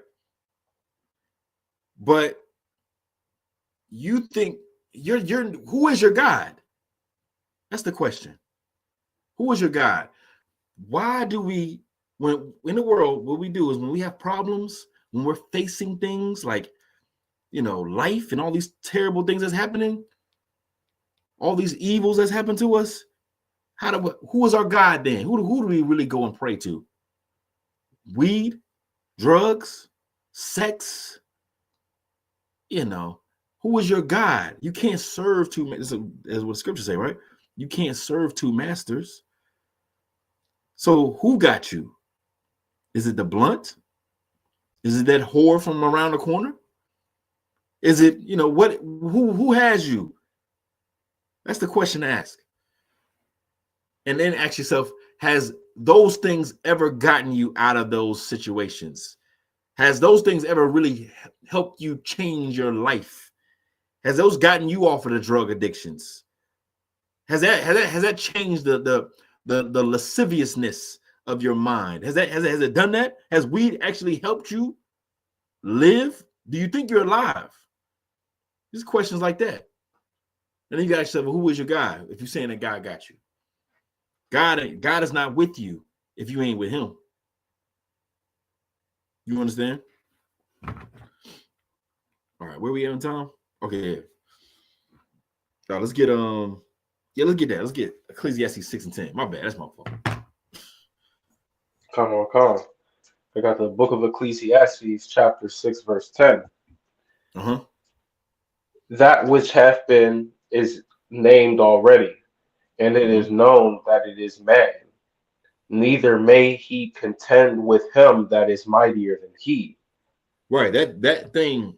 But you think who is your God? That's the question. Who is your God? Why do we, when in the world, what we do is when we have problems, when we're facing things like life and all these terrible things that's happening, all these evils that's happened to us, who is our God then? Who do we really go and pray to? Weed, drugs, sex, You know, who is your God? You can't serve two. This is what the scriptures say, right? You can't serve two masters. So who got you? Is it the blunt? Is it that whore from around the corner? Is it, what? Who has you? That's the question to ask. And then ask yourself, has those things ever gotten you out of those situations? Has those things ever really helped you change your life? Has those gotten you off of the drug addictions? Has that changed the lasciviousness of your mind? Has it done that? Has weed actually helped you live? Do you think you're alive? Just questions like that. And then you got yourself, who is your God? If you're saying that God got you. God is not with you if you ain't with him. You understand? All right, where we at on time? Okay, yeah. Now let's get let's get that. Let's get Ecclesiastes 6 and 10. My bad, that's my fault. Come on. I got the book of Ecclesiastes, chapter 6, verse 10. Uh-huh. That which hath been is named already, and it is known that it is man. Neither may he contend with him that is mightier than he. Right, that thing,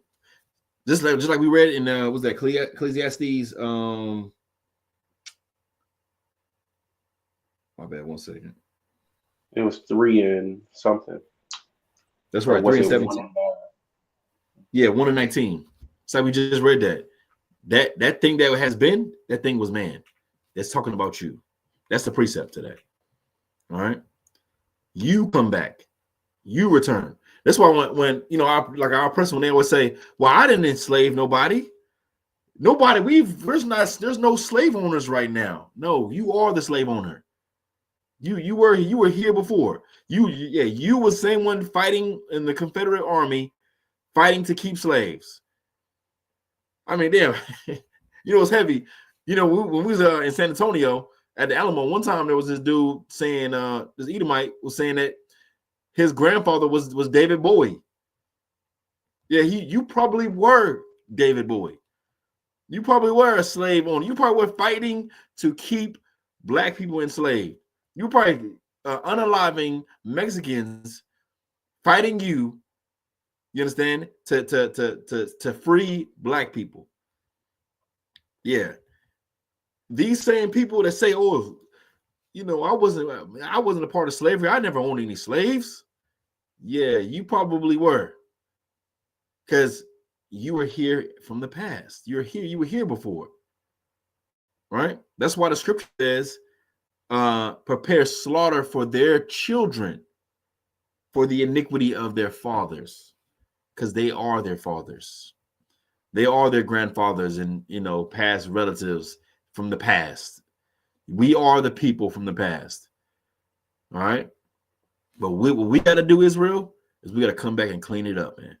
just like we read in was that Ecclesiastes? My bad, 1 second. It was 3 and something. That's right, 3 and 17. Yeah, 1 and 19. So we just read that. That thing that has been, that thing was man. That's talking about you. That's the precept today. All right. You come back. You return. That's why when our person, when they always say, well, I didn't enslave nobody. There's no slave owners right now. No, you are the slave owner. You were here before. You were the same one fighting in the Confederate Army, fighting to keep slaves. I mean, damn, it's heavy. When we was in San Antonio at the Alamo, one time there was this dude saying, this Edomite was saying that his grandfather was David Bowie. Yeah, you probably were David Bowie. You probably were a slave owner. You probably were fighting to keep black people enslaved. You were probably unaliving Mexicans, fighting you. You understand? To free black people. Yeah. These same people that say, "Oh, I wasn't a part of slavery. I never owned any slaves." Yeah, you probably were, because you were here from the past. You were here before, right? That's why the scripture says, "Prepare slaughter for their children, for the iniquity of their fathers," because they are their fathers. They are their grandfathers and past relatives from the past. We are the people from the past. All right. But what we got to do, Israel, is we got to come back and clean it up, man.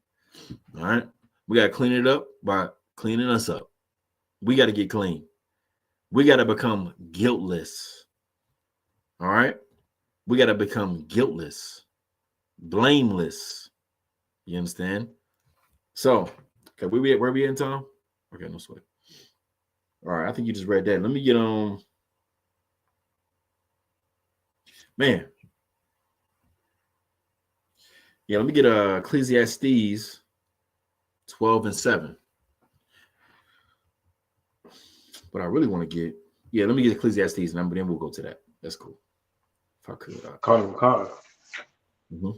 All right. We got to clean it up by cleaning us up. We got to get clean. We got to become guiltless. All right. We got to become guiltless, blameless. You understand? So, okay, where we at in time? Okay, no sweat. All right, I think you just read that. Let me get on. Man. Yeah, let me get Ecclesiastes 12 and 7. But I really want to get, let me get Ecclesiastes, and then we'll go to that. That's cool. If I could. Come. Mm-hmm.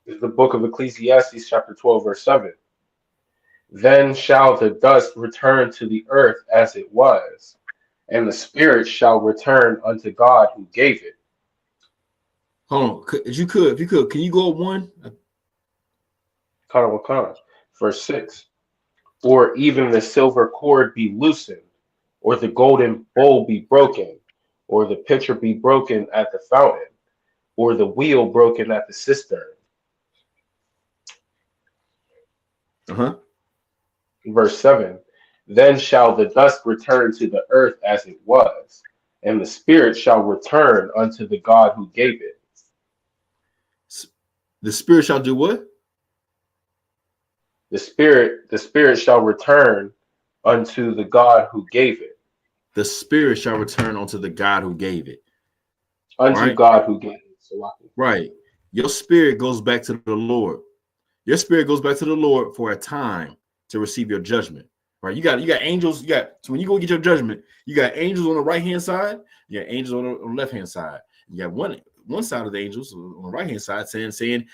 This is the book of Ecclesiastes, chapter 12, verse 7. Then shall the dust return to the earth as it was, and the spirit shall return unto God who gave it. Hold on. If you could, can you go up one? Verse 6. Or even the silver cord be loosened, or the golden bowl be broken, or the pitcher be broken at the fountain, or the wheel broken at the cistern. Uh-huh. Verse 7. Then shall the dust return to the earth as it was, and the spirit shall return unto the God who gave it. The spirit shall do what? The spirit shall return unto the God who gave it. The spirit shall return unto the God who gave it. Unto Right? God who gave it. So Right. Your spirit goes back to the Lord. Your spirit goes back to the Lord for a time to receive your judgment. Right? You got angels. So when you go get your judgment, you got angels on the right hand side. You got angels on the left hand side. You got one side of the angels on the right hand side saying,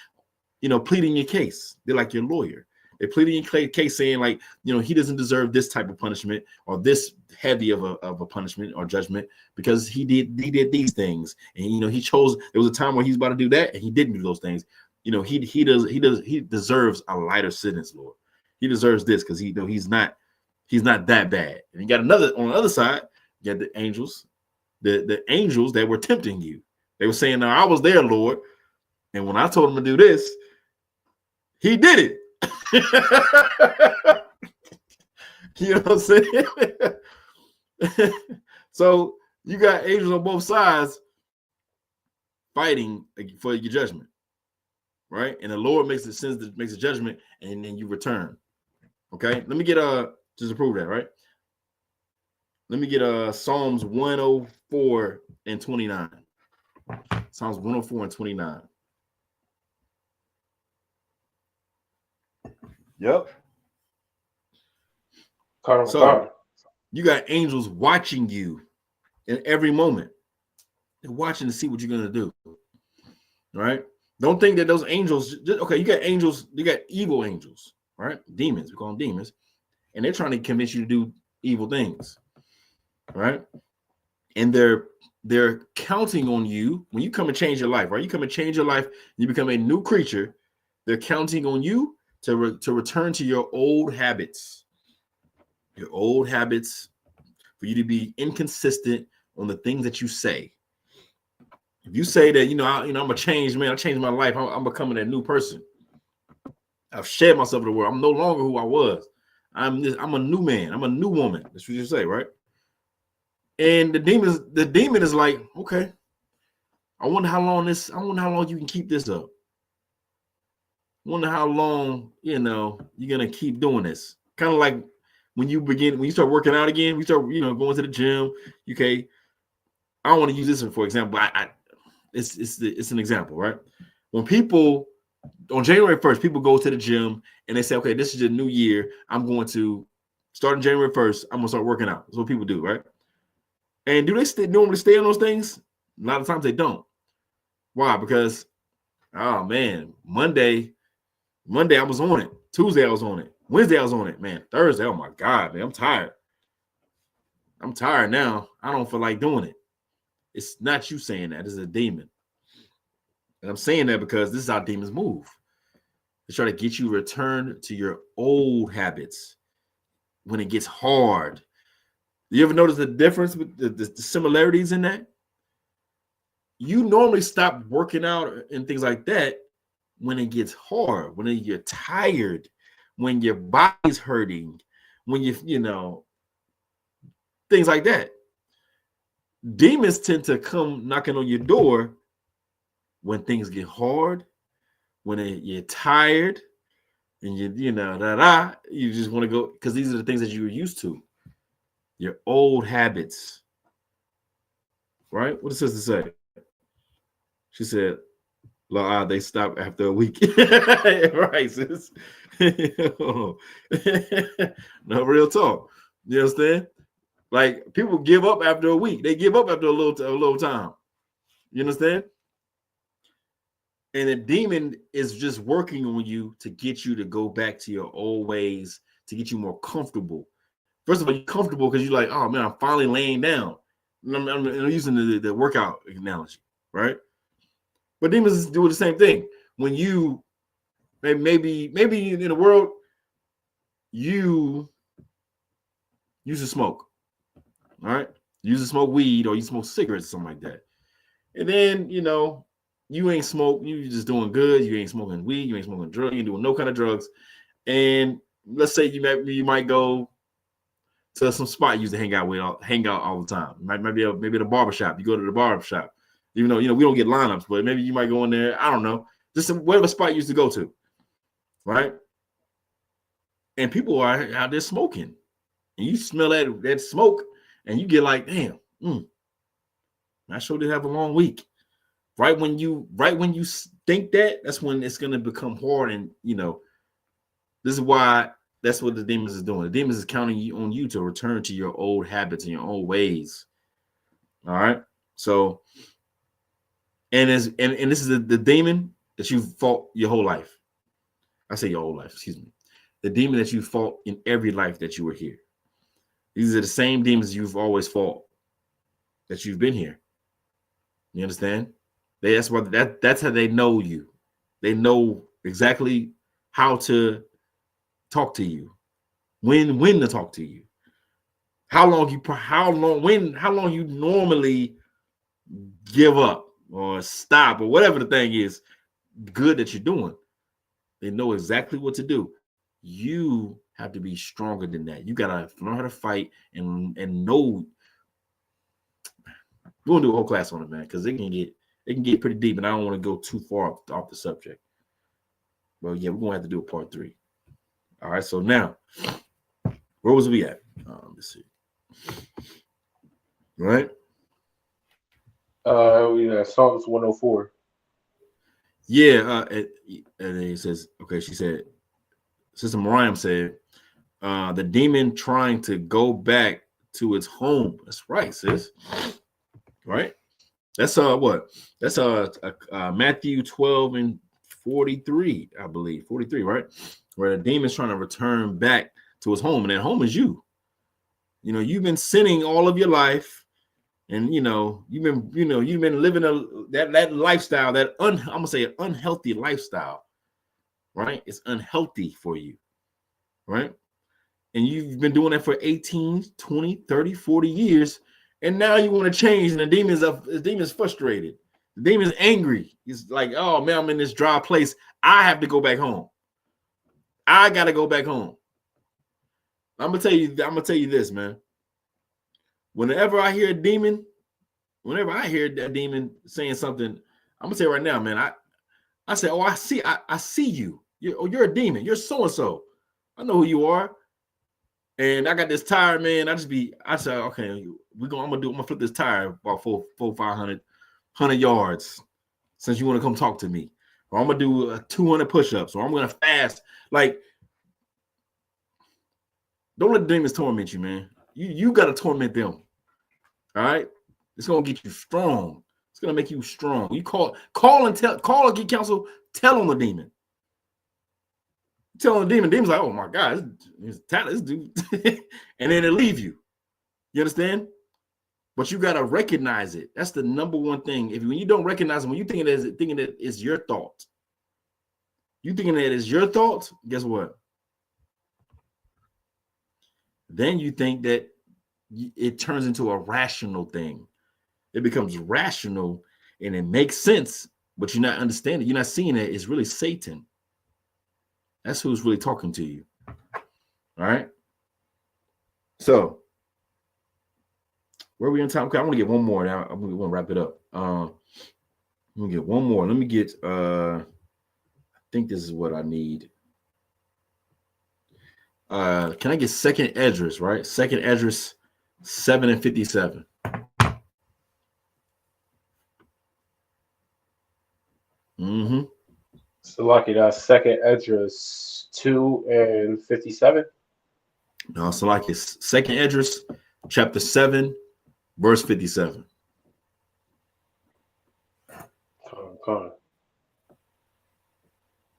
pleading your case. They're like your lawyer. They're pleading your case, saying like, he doesn't deserve this type of punishment or this heavy of a punishment or judgment because he did these things, and he chose. There was a time where he was about to do that, and he didn't do those things. He deserves a lighter sentence, Lord. He deserves this because he's not that bad. And you got another on the other side. You got the angels, the angels that were tempting you. They were saying, "Now I was there, Lord, and when I told him to do this, he did it." You know what I'm saying? So you got angels on both sides fighting for your judgment, right? And the Lord makes a judgment, and then you return. Okay, let me get just to prove that, right? Let me get Psalms 104 and 29. Psalms 104 and 29. Yep. So you got angels watching you in every moment. They're watching to see what you're gonna do. Right? Don't think that those angels. Okay, you got angels. You got evil angels, right? Demons. We call them demons, and they're trying to convince you to do evil things, right? And they're counting on you when you come and change your life, right? You come and change your life. You become a new creature. They're counting on you to return to your old habits. Your old habits, for you to be inconsistent on the things that you say. If you say that, I'm a changed man, I changed my life, I'm becoming a new person. I've shed myself to the world. I'm no longer who I was. I'm a new man. I'm a new woman. That's what you say, right? And the demon is like, okay, I wonder how long you can keep this up. I wonder how long, you're gonna keep doing this. Kind of like when you start working out again, we start, going to the gym. Okay, I don't want to use this for example. It's an example, right? When people on January 1st, people go to the gym and they say, okay, this is a new year. I'm going to start on January 1st. I'm gonna start working out. That's what people do, right? And do they normally stay on those things? A lot of times they don't. Why? Because, oh man, Monday I was on it. Tuesday I was on it. Wednesday I was on it. Man, Thursday, oh my God, man, I'm tired. I'm tired now. I don't feel like doing it. It's not you saying that. It's a demon. And I'm saying that because this is how demons move. They try to get you to return to your old habits when it gets hard. You ever notice the difference with the similarities in that? You normally stop working out and things like that when it gets hard, when you're tired, when your body's hurting, when things like that. Demons tend to come knocking on your door when things get hard, when you're tired, and you just want to go, because these are the things that you're used to, your old habits. Right? What does sister say? She said, they stop after a week. Right, sis. No, real talk. You understand? Like, people give up after a week. They give up after a little time. You understand? And the demon is just working on you to get you to go back to your old ways, to get you more comfortable. First of all, you're comfortable because you're like, oh man, I'm finally laying down. I'm using the workout analogy, right? But demons do the same thing. When you maybe in the world, you used to smoke, all right? You used to smoke weed or you smoke cigarettes or something like that. And then, you ain't smoke, you just doing good. You ain't smoking weed, you ain't smoking drugs, you ain't doing no kind of drugs. And let's say you might go to some spot you used to hang out all the time. Maybe at a barbershop. You go to the barbershop. Even though, we don't get lineups, but maybe you might go in there. I don't know. Just whatever spot you used to go to, right? and people are out there smoking, and you smell that smoke, and you get like, damn, I sure did have a long week. Right when you think that's when it's gonna become hard, and this is why that's what the demons is doing. The demons is counting on you to return to your old habits and your old ways. All right, so and this is the demon that you fought your whole life. I say your whole life, excuse me. The demon that you fought in every life that you were here. These are the same demons you've always fought that you've been here. You understand? That's how they know you. They know exactly how to talk to you, when to talk to you, how long you normally give up or stop or whatever the thing is good that you're doing. They know exactly what to do. You have to be stronger than that. You gotta learn how to fight and know. We're gonna do a whole class on it, man, because it can get pretty deep, and I don't want to go too far off the subject. Well, yeah, we're gonna have to do a part 3. All right, so now, where was we at? Let's see. Right? Psalms 104. Yeah, and it says, okay, she said, Sister Mariam said, the demon trying to go back to its home. That's right, sis. Right? That's what? That's Matthew 12 and 43, I believe. 43, right? Where the demon's trying to return back to his home, and that home is you. You've been sinning all of your life, and you've been living that lifestyle, I'm gonna say an unhealthy lifestyle, right? It's unhealthy for you, right? And you've been doing that for 18, 20, 30, 40 years, and now you want to change, and the demon's frustrated. The demon's angry. He's like, oh man, I'm in this dry place. I have to go back home. I gotta go back home. I'm gonna tell you this, man. Whenever I hear a demon, whenever I hear that demon saying something, I'm gonna tell you right now, man. I say, oh, I see you. You're a demon. You're so and so. I know who you are. And I got this tire, man. I say, okay, I'm gonna flip this tire about 500 yards since you want to come talk to me. Or I'm gonna do 200 push-ups, or I'm gonna fast. Like, don't let the demons torment you, man. You gotta torment them. All right, it's gonna get you strong. It's gonna make you strong. You call and get counsel. Tell on the demon. Tell on the demon. Demon's like, oh my God, this dude, and then it'll leave you. You understand? But you gotta recognize it. That's the number one thing. When you don't recognize it, when you thinking that it's your thought, guess what? Then you think that it turns into a rational thing. It becomes rational and it makes sense, but you're not understanding. You're not seeing it. It's really Satan. That's who's really talking to you. All right. So, where are we in time? Okay, I want to get one more. Now I'm going to wrap it up. Let me get one more. Let me get. I think this is what I need. Can I get second Esdras, right? Second Esdras 7 and 57. Mm-hmm. So lucky that's second Esdras 2 and 57. No, so like it's second Esdras, chapter 7, verse 57. Come on.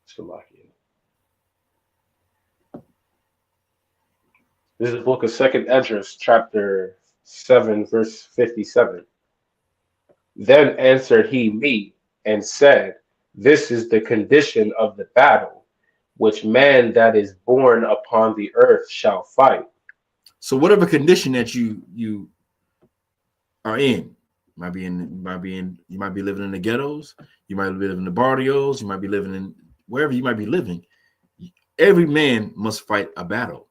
So lucky. This is the book of second Esdras, chapter 7, verse 57. Then answered he me and said, this is the condition of the battle, which man that is born upon the earth shall fight. So whatever condition that you are in, you might be living in the ghettos, you might live in the barrios, you might be living in wherever you might be living. Every man must fight a battle.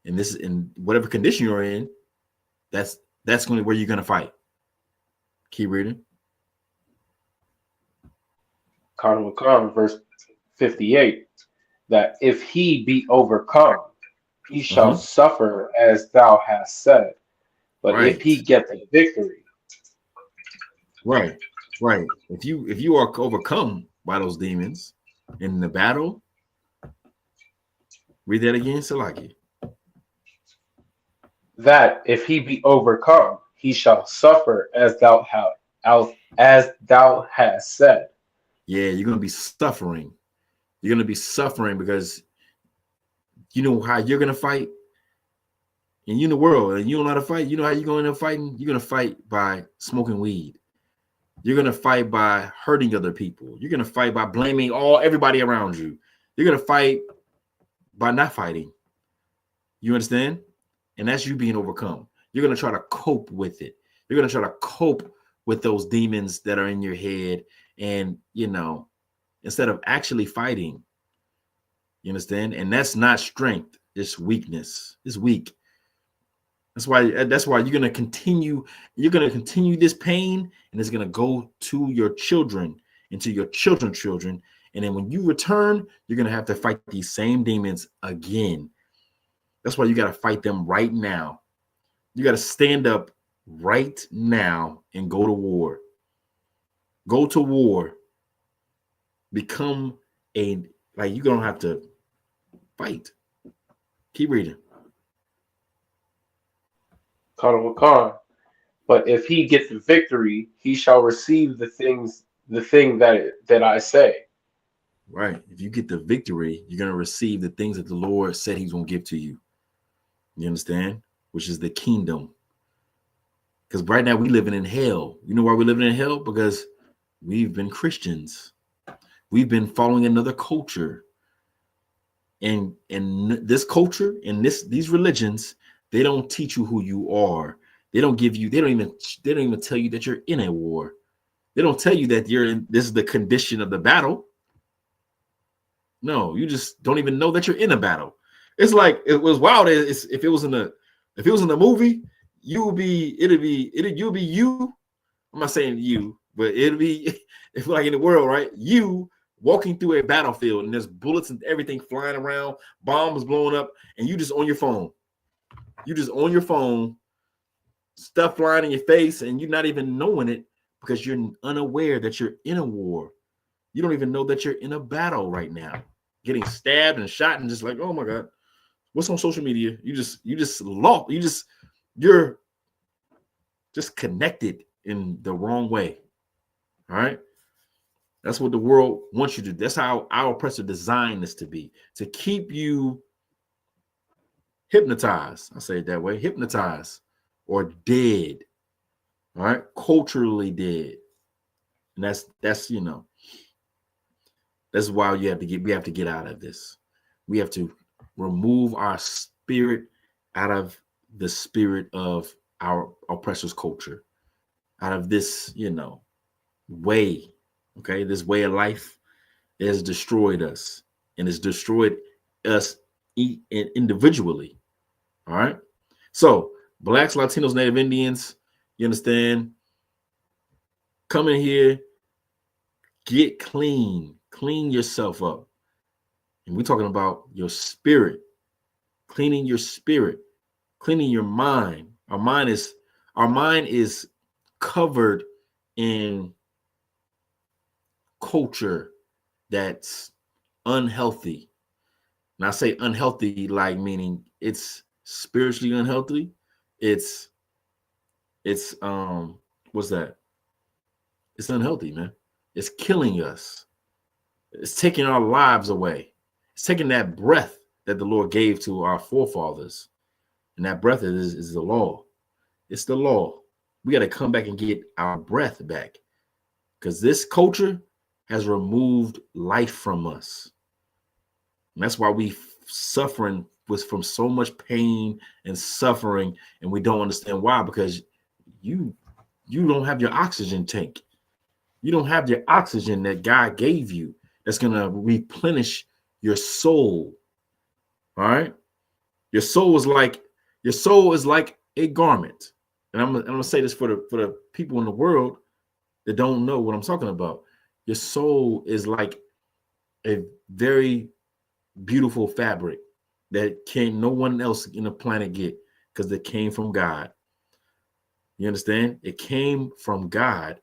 And this is in whatever condition you're in, that's going to where you're going to fight. Keep reading. Verse 58. that if he be overcome, he shall Mhm. suffer as thou hast said. But if Right, he get the victory, right, right. If you are overcome by those demons in the battle, read that again, Salaki. that if he be overcome, he shall suffer as thou hast said. Yeah, you're gonna be suffering. You're gonna be suffering because you know how you're gonna fight, and you in the world, and you don't know how to fight. You know how you're going to fighting. You're gonna fight by smoking weed. You're gonna fight by hurting other people. You're gonna fight by blaming everybody around you. You're gonna fight by not fighting. You understand? And that's you being overcome. You're gonna try to cope with it. You're gonna try to cope with those demons that are in your head, and instead of actually fighting. You understand? And that's not strength. It's weakness. It's weak. That's why you're gonna continue. You're gonna continue this pain, and it's gonna go to your children and to your children's children. And then when you return, you're gonna have to fight these same demons again. That's why you got to fight them right now. You got to stand up right now and go to war. Go to war. Become you don't have to fight. Keep reading. But if he get the victory, he shall receive the thing that I say. Right. If you get the victory, you're going to receive the things that the Lord said he's going to give to you. You understand? Which is the kingdom. Because right now we're living in hell. You know why we're living in hell? Because we've been Christians. We've been following another culture. And this culture and these religions, they don't teach you who you are. They don't even tell you that you're in a war. They don't tell you that this is the condition of the battle. No, you just don't even know that you're in a battle. It's like it was wild. If it was in the movie, you'll be you. I'm not saying you, but it'll be if like in the world, right? You walking through a battlefield and there's bullets and everything flying around, bombs blowing up, and you just on your phone. You just on your phone, stuff flying in your face, and you're not even knowing it because you're unaware that you're in a war. You don't even know that you're in a battle right now, getting stabbed and shot, and just like, oh my God, what's on social media? You're just connected in the wrong way. All right. That's what the world wants you to do. That's how our oppressor designed this to be, to keep you hypnotized. I say it that way, hypnotized or dead. All right. Culturally dead. And that's why we have to get out of this. We have to remove our spirit out of the spirit of our oppressor's culture, out of this, way. Okay, this way of life has destroyed us, and it's destroyed us individually. All right. So blacks, Latinos, Native Indians, you understand? Come in here, get clean yourself up. And we're talking about your spirit, cleaning your spirit, cleaning your mind. Our mind is covered in culture that's unhealthy. And I say unhealthy, like meaning it's spiritually unhealthy. It's what's that? It's unhealthy, man. It's killing us. It's taking our lives away. It's taking that breath that the Lord gave to our forefathers. And that breath is the law. It's the law. We got to come back and get our breath back, because this culture has removed life from us. And that's why we suffering from so much pain and suffering, and we don't understand why, because you don't have your oxygen tank. You don't have your oxygen that God gave you that's going to replenish your soul. All right? Your soul is like a garment. And I'm going to say this for the people in the world that don't know what I'm talking about. Your soul is like a very beautiful fabric that no one else in the planet get, because it came from God. You understand? It came from God.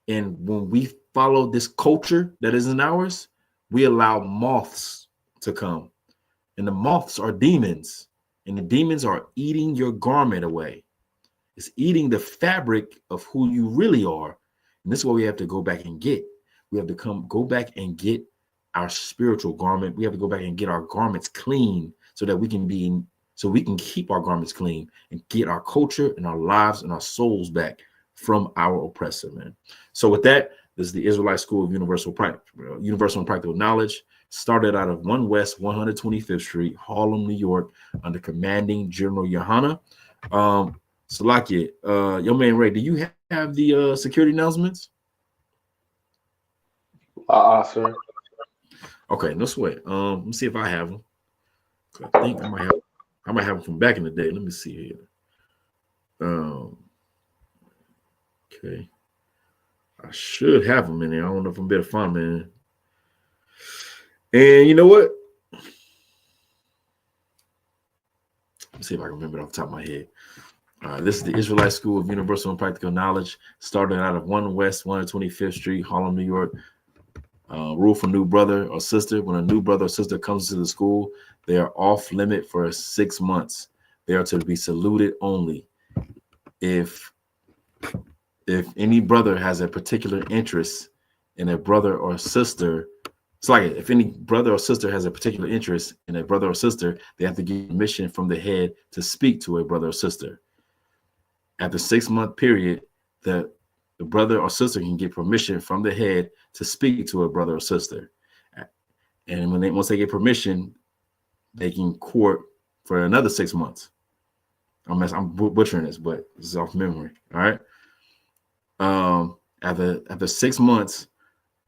And when we follow this culture that isn't ours, we allow moths to come. And the moths are demons. And the demons are eating your garment away. It's eating the fabric of who you really are. And this is what we have to go back and get. We have to go back and get our spiritual garment. We have to go back and get our garments clean so that we can keep our garments clean and get our culture and our lives and our souls back from our oppressor, man. So with that, this is the Israelite School of Universal and Practical Knowledge. Started out of 1 West 125th Street, Harlem, New York, under commanding General Yohana. Salakia, your man Ray, do you have the security announcements? Sir. Okay, no sweat. Let me see if I have them. I think I might have them from back in the day. Let me see here. Okay. I should have them in there. I don't know if I'm better find them, man. And you know what? Let's see if I can remember it off the top of my head. This is the Israelite School of Universal and Practical Knowledge, starting out of 1 West 125th Street, Harlem, New York. Rule for new brother or sister. When a new brother or sister comes to the school, they are off limit for 6 months. They are to be saluted only. If any brother has a particular interest in a brother or sister, it's like if any brother or sister has a particular interest in a brother or sister, they have to get permission from the head to speak to a brother or sister. After 6 month period, the brother or sister can get permission from the head to speak to a brother or sister. And once they get permission, they can court for another 6 months. I'm butchering this, but this is off memory. All right. After 6 months,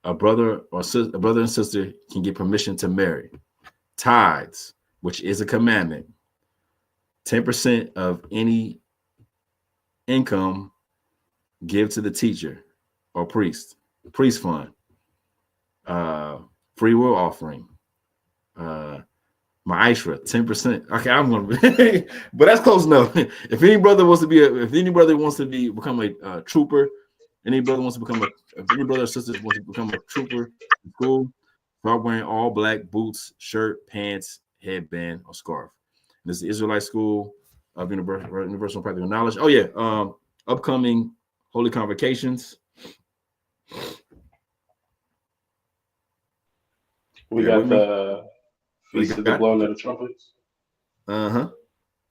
a brother and sister can get permission to marry. Tithes, which is a commandment, 10% of any income give to the teacher or priest fund, free will offering, Ma'ashra, 10%. Okay, I'm gonna, but that's close enough. If any brother wants to become a trooper, if any brother or sister wants to become a trooper in school, start wearing all black boots, shirt, pants, headband, or scarf. And this is the Israelite School of Universal and Practical Knowledge. Oh yeah, upcoming Holy Convocations. We got the Feast of the Blowing of the Trumpets.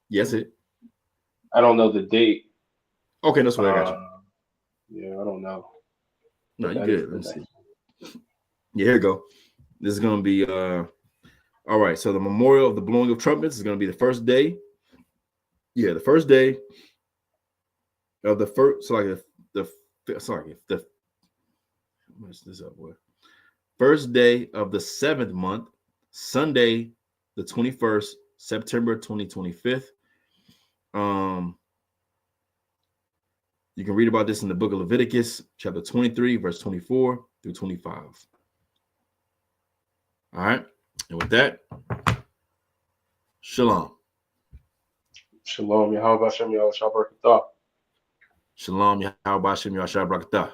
Yes, it. I don't know the date. Okay, that's what I got you. Yeah, I don't know. No, you good. Let's see. Yeah, here we go. This is gonna be all right. So the memorial of the blowing of trumpets is gonna be the first day. Yeah, the first day of the first. What's this up with? First day of the 7th month, Sunday, the 21st, September 2025. You can read about this in the book of Leviticus, chapter 23, verse 24 through 25. All right. And with that, shalom. Shalom, Yahweh Hashem, Yahweh Shabbat. Shalom, Yahweh Hashem, Yahweh Shabbat.